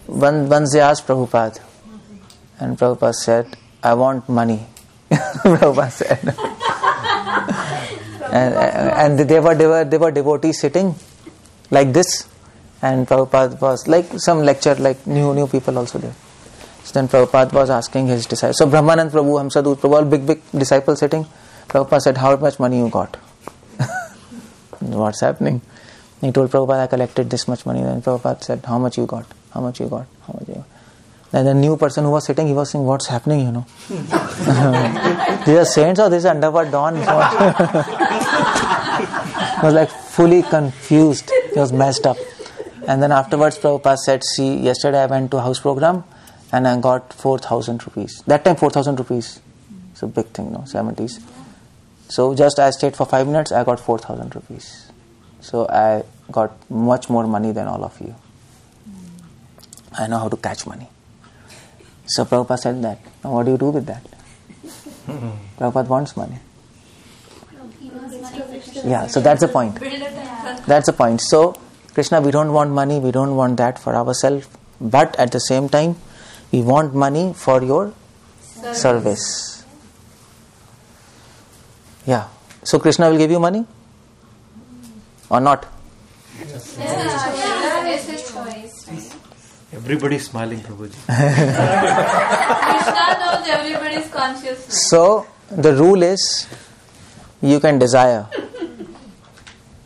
Once they asked Prabhupada, and Prabhupada said, I want money. Prabhupada said. and they were devotees sitting like this, and Prabhupada was like some lecture, like new people also there. So then Prabhupada was asking his disciples. So Brahmanand Prabhu, Hamsadut Prabhu, all big disciples sitting. Prabhupada said, how much money you got? What's happening? He told Prabhupada, I collected this much money. Then Prabhupada said, how much you got? How much you got? How much you got? Then the new person who was sitting, he was saying, what's happening, you know? These are saints or this is underworld dawn? He was like fully confused. He was messed up. And then afterwards Prabhupada said, see, yesterday I went to a house program and I got 4,000 rupees. That time 4,000 rupees. It's a big thing, no? 70s. So just I stayed for 5 minutes, I got 4,000 rupees. So I got much more money than all of you. I know how to catch money. So Prabhupada said that. Now what do you do with that? Prabhupada wants money. Yeah, so that's the point. That's the point. So, Krishna, we don't want money, we don't want that for ourselves. But at the same time, we want money for your service. Yeah. So Krishna will give you money? Or not? It's his choice. Everybody smiling, Prabhuji. Krishna knows everybody's consciousness. So, the rule is, you can desire,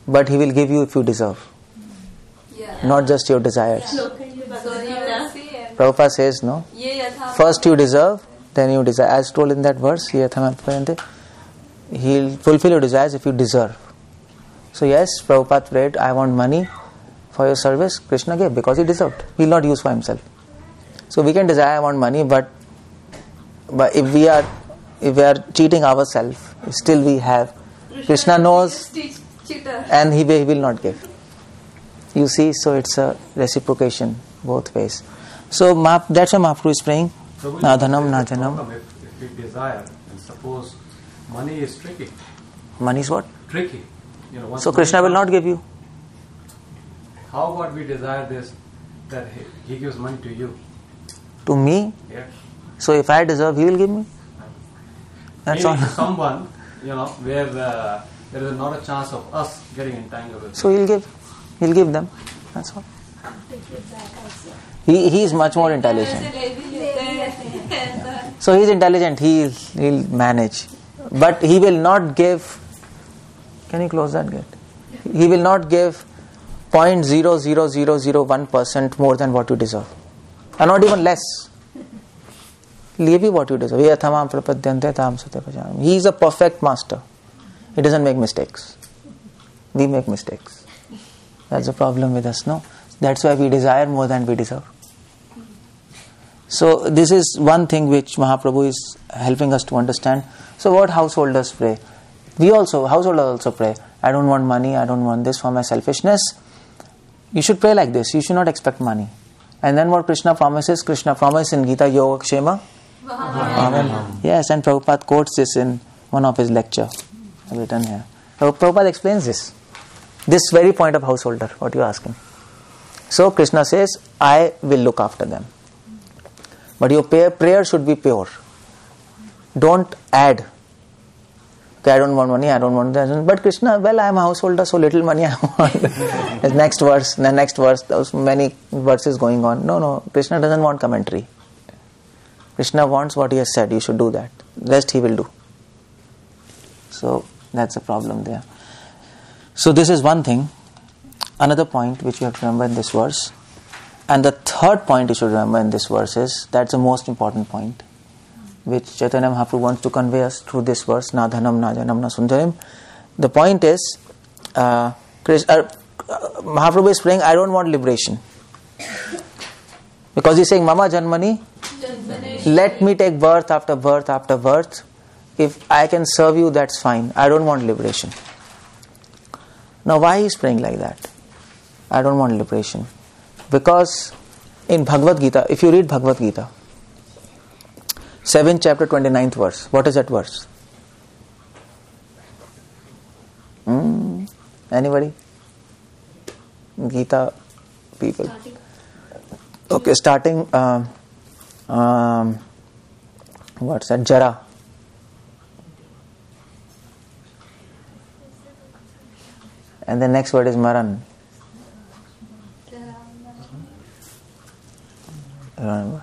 but he will give you if you deserve. Yeah. Not just your desires. So you will see it. Prabhupada says, no. First you deserve, then you desire. As told in that verse, he'll fulfill your desires if you deserve. So yes, Prabhupada prayed, I want money for your service. Krishna gave because he deserved. He will not use for himself. So we can desire, I want money, but if we are cheating ourselves, still we have. Krishna knows, and he will not give. You see, so it's a reciprocation both ways. So that's why Mahaprabhu is praying. Na dhanam, na janam. If we desire, and suppose money is tricky. Money is what? Tricky. So Krishna will not give you. How about we desire this, that he gives money to you? To me? Yeah. So if I deserve, he will give me? That's Maybe all. Someone, where there is not a chance of us getting entangled with. So he'll give them. That's all. He is much more intelligent. So he is intelligent. He'll manage, but he will not give. Can you close that gate? He will not give 0.00001% more than what you deserve, and not even less. He'll give you what you deserve. He is a perfect master. He doesn't make mistakes. We make mistakes. That's the problem with us, no? That's why we desire more than we deserve. So this is one thing which Mahaprabhu is helping us to understand. So what householders pray? Householders also pray. I don't want money, I don't want this for my selfishness. You should pray like this. You should not expect money. And then what Krishna promises? Krishna promised in Gita, Yoga Kshema. Amen. Yes, and Prabhupada quotes this in one of his lectures. Written here. Prabhupada explains this. This very point of householder, what you are asking. So Krishna says, I will look after them. But your prayer should be pure. Don't add. Okay, I don't want money, I don't want that. But Krishna, well, I am a householder, so little money I want. The next verse, those many verses going on. No, Krishna doesn't want commentary. Krishna wants what he has said, you should do that. Rest he will do. So that's the problem there. So this is one thing. Another point which you have to remember in this verse. And the third point you should remember in this verse is, that's the most important point, which Chaitanya Mahaprabhu wants to convey us through this verse, Na dhanam, na janam, na sundarim. The point is, Mahaprabhu is praying, I don't want liberation. Because he's saying, Mama Janmani, let me take birth after birth after birth, if I can serve you, that's fine. I don't want liberation. Now why he is praying like that? I don't want liberation. Because in Bhagavad Gita, if you read Bhagavad Gita, 7th chapter 29th verse, what is that verse? Anybody? Gita people. Okay, starting what's that? Jara. And the next word is Maran. Remember?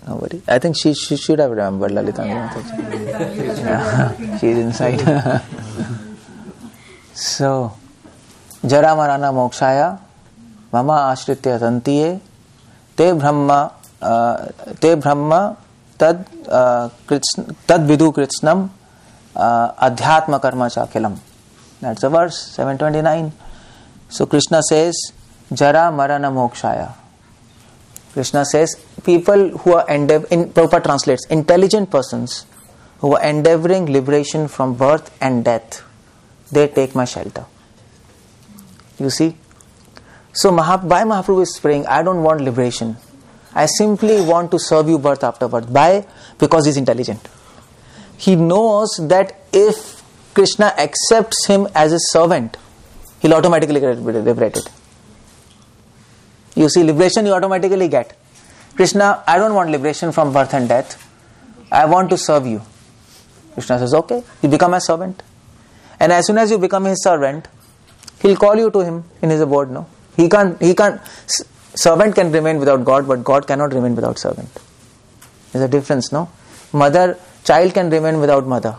Nobody? I think she should have remembered Lalita. Yeah. She's inside. So, Jara Marana Mokshaya Mama Ashritya Tantiye Te Brahma Tad Vidu Kritsnam Adhyatma Karma Chakilam. That's the verse, 729. So Krishna says, Jara Marana Mokshaya. Krishna says, people who are Prabhupada translates, intelligent persons who are endeavoring liberation from birth and death, they take my shelter. You see? So why Mahaprabhu is praying, I don't want liberation. I simply want to serve you birth after birth. Why? Because he is intelligent. He knows that if Krishna accepts him as a servant, he'll automatically get liberated. You see, liberation you automatically get. Krishna, I don't want liberation from birth and death. I want to serve you. Krishna says, okay, you become a servant. And as soon as you become his servant, he'll call you to him in his abode, no? He can't, servant can remain without God, but God cannot remain without servant. There's a difference, no? Child can remain without mother,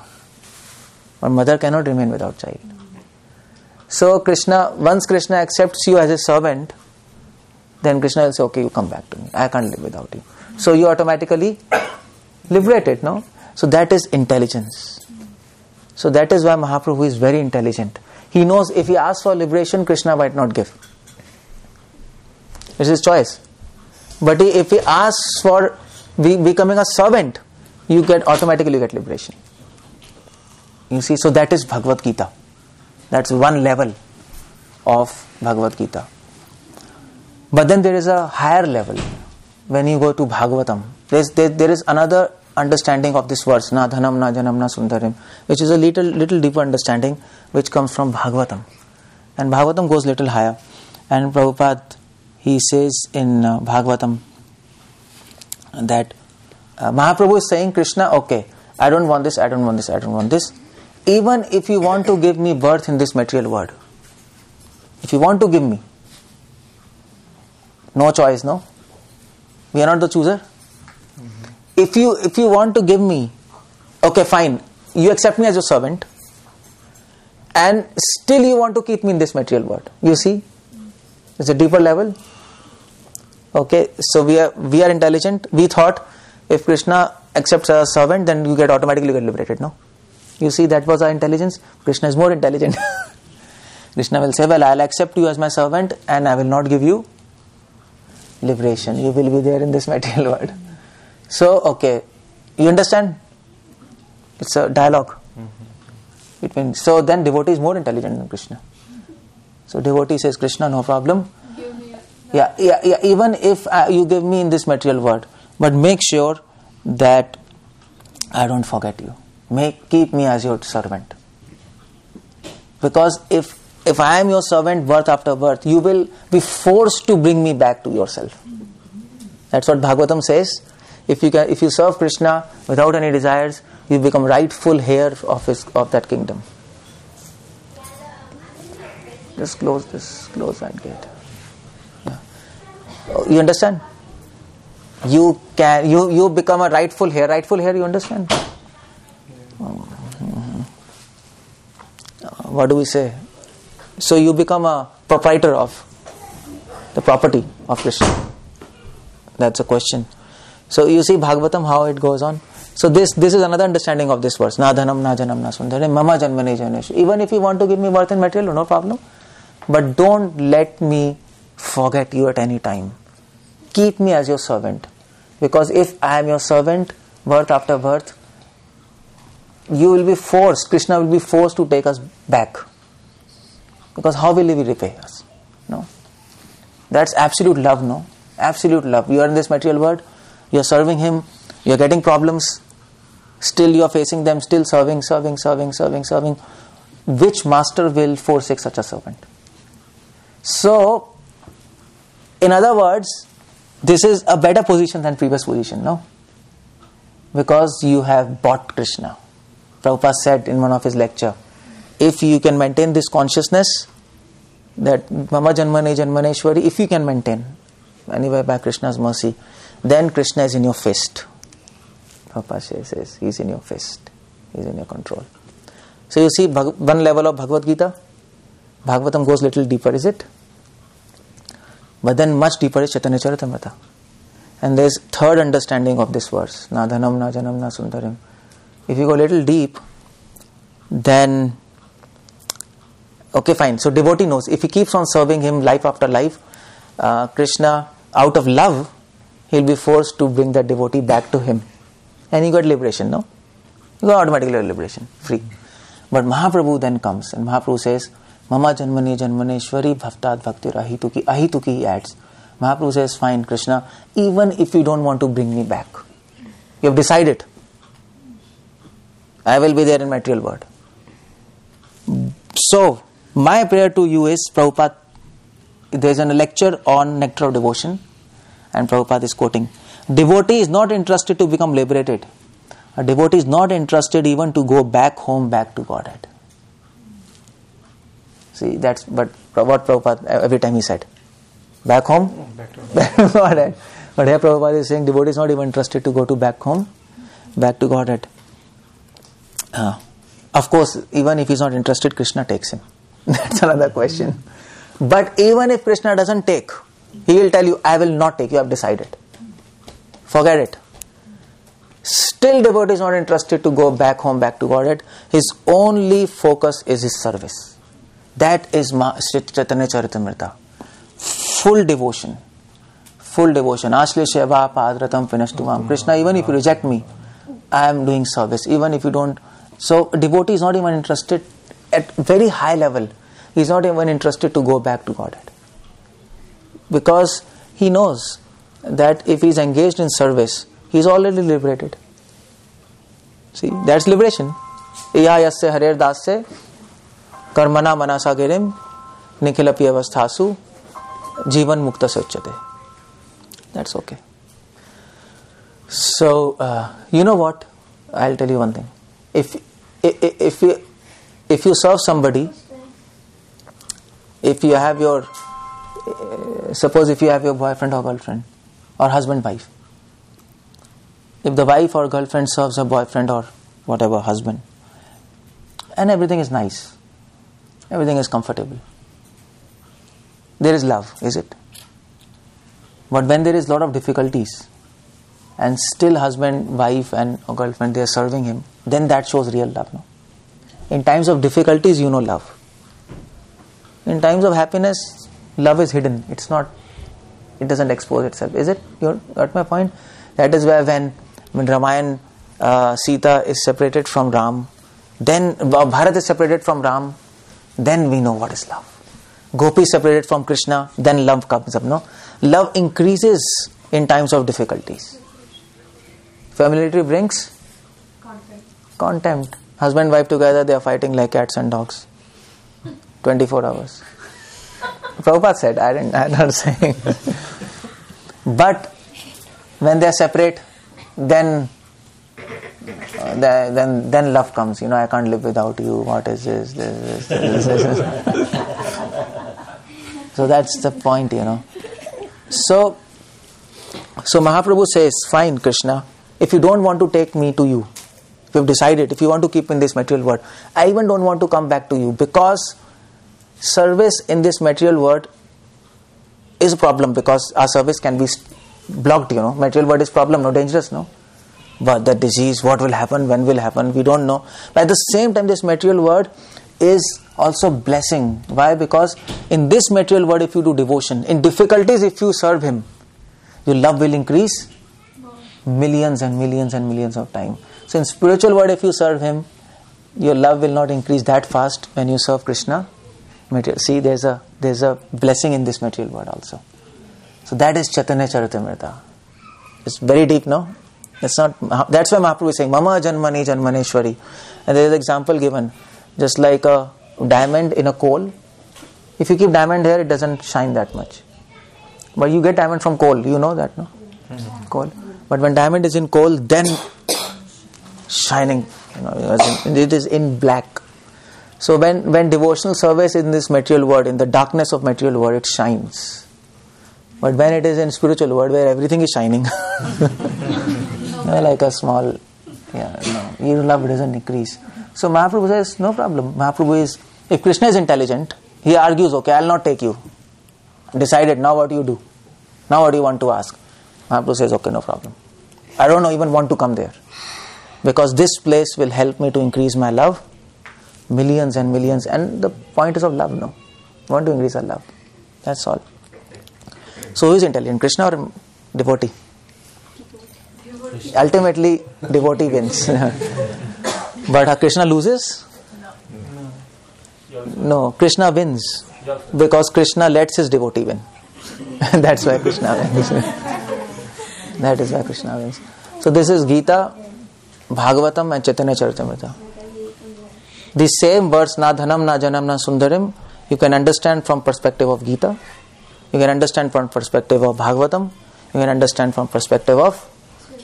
but mother cannot remain without child. So once Krishna accepts you as a servant, then Krishna will say, okay, you come back to me. I can't live without you. So you automatically liberated, no? So that is intelligence. So that is why Mahaprabhu is very intelligent. He knows if he asks for liberation, Krishna might not give. It's his choice. But if he asks for becoming a servant, you automatically get liberation. You see, so that is Bhagavad Gita. That's one level of Bhagavad Gita. But then there is a higher level. When you go to Bhagavatam, there is another understanding of this verse, na dhanam na janam na sundarim, which is a little deeper understanding, which comes from Bhagavatam. And Bhagavatam goes little higher. And Prabhupada, he says in Bhagavatam that Mahaprabhu is saying, Krishna, okay, I don't want this, I don't want this, I don't want this. Even if you want to give me birth in this material world, if you want to give me, no choice, no? We are not the chooser. If you want to give me, okay, fine, you accept me as your servant, and still you want to keep me in this material world. You see, it's a deeper level. Okay, so we are intelligent. We thought if Krishna accepts as a servant, then you automatically get liberated. No, you see, that was our intelligence. Krishna is more intelligent. Krishna will say, well, I'll accept you as my servant, and I will not give you liberation. You will be there in this material world. So, okay, you understand? It's a dialogue between. So then devotee is more intelligent than Krishna. So devotee says, Krishna, no problem. Yeah. Even if you give me in this material world, but make sure that I don't forget you. Keep me as your servant. Because if I am your servant birth after birth, you will be forced to bring me back to yourself. That's what Bhagavatam says. If you serve Krishna without any desires, you become rightful heir of that kingdom. Just close that gate. Yeah. You understand? You become a rightful heir. Rightful heir, you understand? What do we say? So you become a proprietor of the property of Krishna. That's a question. So you see Bhagavatam, how it goes on. So this is another understanding of this verse. Na dhanam na janam na sundarim mama janmane janeshu. Even if you want to give me birth and material, no problem. But don't let me forget you at any time. Keep me as your servant. Because if I am your servant, birth after birth, Krishna will be forced to take us back. Because how will he repay us? No. That's absolute love, no? Absolute love. You are in this material world, you are serving him, you are getting problems, still you are facing them, still serving. Which master will forsake such a servant? So, in other words, this is a better position than previous position, no? Because you have bought Krishna. Prabhupada said in one of his lecture, if you can maintain this consciousness, that Mama Janmane Janmaneshwari, if you can maintain, anyway by Krishna's mercy, then Krishna is in your fist. Prabhupada says, he is in your fist, he is in your control. So you see one level of Bhagavad Gita, Bhagavatam goes little deeper, is it? But then much deeper is Chaitanya Charitamrita. And there is third understanding of this verse, na dhanam, na janam, na sundarim. If you go a little deep, then, okay fine, so devotee knows, if he keeps on serving him life after life, Krishna, out of love, he'll be forced to bring that devotee back to him. And he got liberation, no? He got automatically liberation, free. But Mahaprabhu then comes, and Mahaprabhu says, Mama Janmani Janmaneshwari Bhaktat Bhaktir Ahituki. Ahituki he adds. Mahaprabhu says, fine Krishna, even if you don't want to bring me back, you have decided, I will be there in material world. So, my prayer to you is, Prabhupada, there is a lecture on Nectar of Devotion, and Prabhupada is quoting, devotee is not interested to become liberated. A devotee is not interested even to go back home, back to Godhead. See, that's but what Prabhupada every time he said. Back home? Back to Godhead. But here Prabhupada is saying devotee is not even interested to go to back home, back to Godhead. Of course, even if he is not interested, Krishna takes him. That's another question. But even if Krishna doesn't take, he will tell you, I will not take, you have decided. Forget it. Still devotee is not interested to go back home, back to Godhead. His only focus is his service. That is Chaitanya Charitamrita. Full devotion. Full devotion. Ashle Sheva Padratam Pinastuvam. Krishna, even if you reject me, I am doing service. Even if you don't. So, devotee is not even interested at very high level. He is not even interested to go back to Godhead. Because he knows that if he is engaged in service, he is already liberated. See, that's liberation. Iya yasya harer dasya karmana manasa girim nikhilapi avasthasu jivan mukta sochate. That's okay. So, you know what? I'll tell you one thing. If you serve somebody, if you have your, suppose if you have your boyfriend or girlfriend, or husband, wife. If the wife or girlfriend serves her boyfriend or whatever, husband, and everything is nice, everything is comfortable, there is love, is it? But when there is a lot of difficulties, and still husband, wife and or girlfriend, they are serving him, then that shows real love, no? In times of difficulties, you know love. In times of happiness, love is hidden. It's not, it doesn't expose itself. Is it? You got my point? That is why when Ramayan, Sita is separated from Ram, then Bharat is separated from Ram, then we know what is love. Gopi is separated from Krishna, then love comes up, no? Love increases in times of difficulties. Familiarity brings contempt. Husband and wife together, they are fighting like cats and dogs. 24 hours. Prabhupada said, I'm not saying. But when they are separate, then love comes. You know, I can't live without you. What is this? This. So that's the point, you know. So Mahaprabhu says, fine, Krishna, if you don't want to take me to you, if you have decided, if you want to keep in this material world, I even don't want to come back to you, because service in this material world is a problem, because our service can be blocked, you know. Material world is problem, no, dangerous, no. But the disease, what will happen, when will happen, we don't know. But at the same time, this material world is also blessing. Why? Because in this material world, if you do devotion, in difficulties, if you serve him, your love will increase millions and millions and millions of times. So in spiritual world, if you serve him, your love will not increase that fast when you serve Krishna. See, there's a blessing in this material world also. So that is Chaitanya Charitamrita. It's very deep, no? It's not. That's why Mahaprabhu is saying, Mama Janmani Janmaneshwari. And there is an example given, just like a diamond in a coal. If you keep diamond here, it doesn't shine that much. But you get diamond from coal. You know that, no? Coal. But when diamond is in coal, then shining. It is in black. So when devotional service in this material world, in the darkness of material world, it shines. But when it is in spiritual world where everything is shining, like a small, your love doesn't increase. So Mahaprabhu says, no problem. Mahaprabhu is, if Krishna is intelligent, he argues, okay, I'll not take you. Decided, now what do you do? Now what do you want to ask? Mahaprabhu says, okay, no problem. I don't even want to come there. Because this place will help me to increase my love. Millions and millions. And the point is of love, no? I want to increase our love. That's all. So who is intelligent? Krishna or devotee? Ultimately, devotee wins. But Krishna loses? No, Krishna wins. Because Krishna lets his devotee win. That's why Krishna wins. That is why Krishna wins. So this is Gita, Bhagavatam and Chaitanya Charitamrita. The same words, na dhanam, na janam, na sundarim, you can understand from perspective of Gita, you can understand from perspective of Bhagavatam, you can understand from perspective of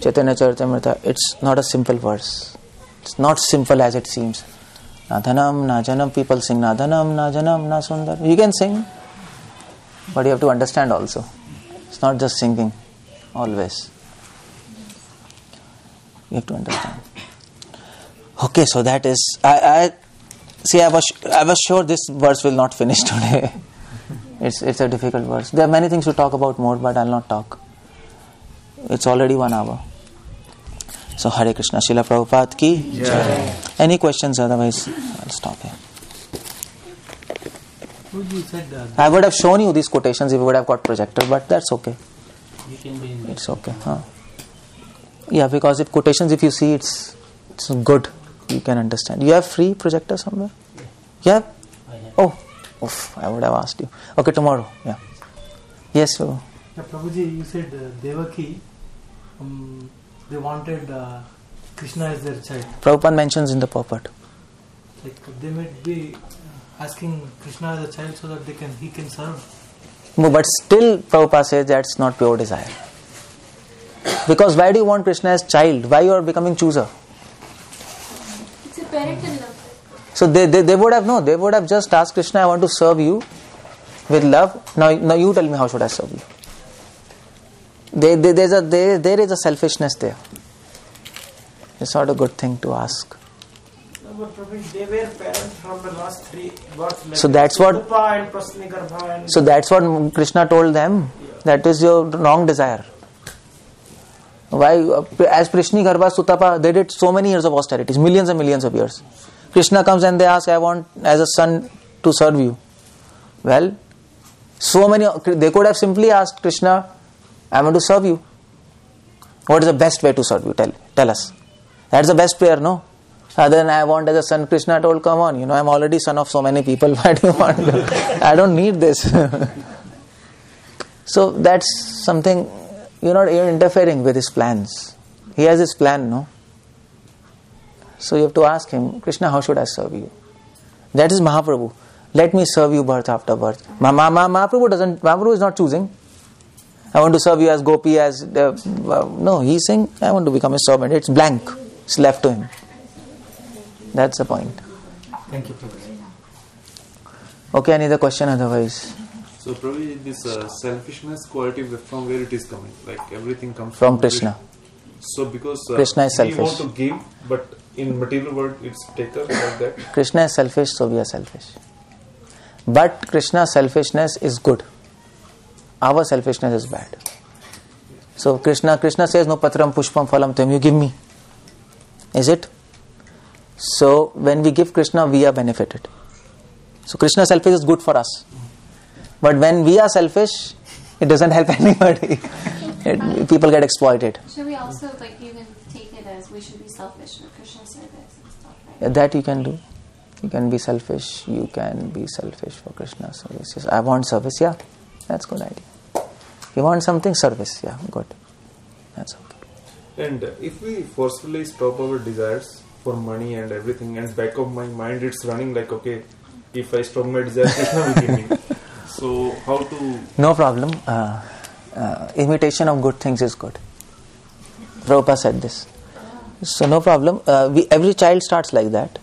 Chaitanya Charitamrita. It's not a simple verse. It's not simple as it seems. Na dhanam, na janam, people sing na dhanam, na janam, na sundar. You can sing, but you have to understand also. It's not just singing always. You have to understand. Okay, so that is, I was sure this verse will not finish today. It's a difficult verse. There are many things to talk about more, but I'll not talk. It's already 1 hour. So Hare Krishna, Srila Prabhupada ki Jai. Any questions? Otherwise, I'll stop here. I would have shown you these quotations if you would have got projector, but that's okay. You can be in it's okay. Yeah, because if quotations, if you see, it's good. You can understand. You have free projector somewhere? Yeah? I have. Oh, oof, I would have asked you. Okay, tomorrow. Yeah. Yes, sir. Prabhuji, you said Devaki, they wanted Krishna as their child. Prabhupada mentions in the purport. Like they might be asking Krishna as a child so that he can serve. No, but still Prabhupada says that's not pure desire. Because why do you want Krishna as child? Why you are becoming chooser? It's a parental love. So they would have they would have just asked Krishna, I want to serve you with love. Now you tell me, how should I serve you? There is a selfishness there. It's not a good thing to ask. But they were parents from the last 3 births. Like So that's what. and Prasnigarbha and So that's what Krishna told them. That is your wrong desire. Why? As Prishni Garbha, Sutapa, they did so many years of austerities, millions and millions of years. Krishna comes and they ask, I want as a son to serve you. Well, so many, they could have simply asked Krishna, I want to serve you. What is the best way to serve you? Tell us. That's the best prayer, no? Other than I want as a son, Krishna told, come on, I'm already son of so many people. Why do you want to? I don't need this. So that's something, you're not even interfering with his plans. He has his plan, no? So you have to ask him, Krishna, how should I serve you? That is Mahaprabhu. Let me serve you birth after birth. Mahaprabhu is not choosing. I want to serve you as Gopi, no, he's saying, I want to become a servant. It's blank. It's left to him. That's the point. Thank you, Professor. Okay, any other question otherwise? So probably this selfishness quality, from where it is coming? Like everything comes from Krishna. So because Krishna is selfish. We want to give, but in material world it's taker like that. Krishna is selfish, so we are selfish. But Krishna's selfishness is good. Our selfishness is bad. So Krishna says, no patram pushpam phalam tam, you give me. Is it? So when we give Krishna, we are benefited. So Krishna selfish is good for us. But when we are selfish, it doesn't help anybody. People get exploited. Should we also, you can take it it as we should be selfish for Krishna service and stuff, right? Yeah, that you can do. You can be selfish. You can be selfish for Krishna service. Yes, I want service. Yeah, that's a good idea. You want something, service. Yeah, good. That's okay. And if we forcefully stop our desires for money and everything, and back of my mind it's running like, okay, if I stop my desire, Krishna will give me. So how to? No problem. Imitation of good things is good. Prabhupada said this. So no problem. Every child starts like that.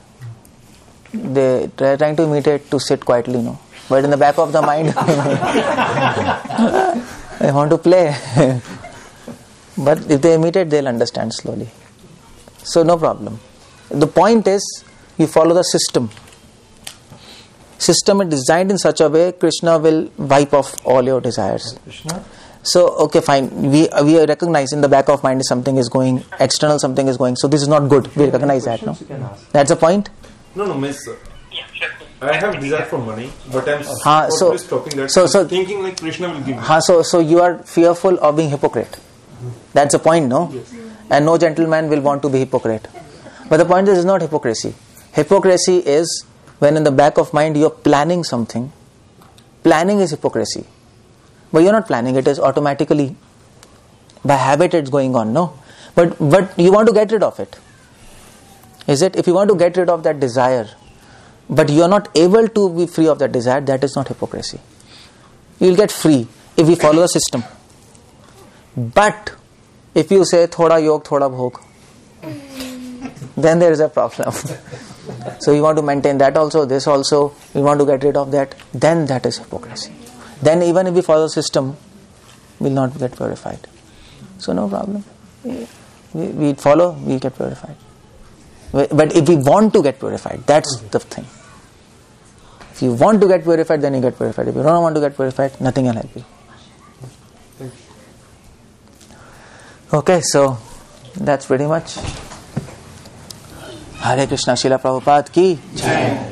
They are trying to imitate to sit quietly, no. But in the back of the mind, they want to play. But if they imitate, they'll understand slowly. So no problem. The point is, you follow the system. System is designed in such a way, Krishna will wipe off all your desires. Krishna? So, okay, fine. We recognize in the back of mind something is going, external something is going. So this is not good. We recognize that, no? That's the point? No, miss. I have desire for money, but I'm stopping that. So thinking like Krishna will give me. So you are fearful of being hypocrite. That's the point, no? Yes. And no gentleman will want to be hypocrite. But the point is not hypocrisy. Hypocrisy is when in the back of mind you are planning something. Planning is hypocrisy. But you're not planning, it is automatically, by habit it's going on, no? But you want to get rid of it. Is it? If you want to get rid of that desire, but you are not able to be free of that desire, that is not hypocrisy. You will get free if we follow the system. But if you say thoda yog, thoda bhog, then there is a problem. So you want to maintain that also, this also, you want to get rid of that, then that is hypocrisy. Then even if we follow the system, we will not get purified. So no problem. We follow, we get purified. But if we want to get purified, that's the thing. If you want to get purified, then you get purified. If you don't want to get purified, nothing will help you. Okay, so that's pretty much. Hare Krishna, Srila Prabhupada ki Jai.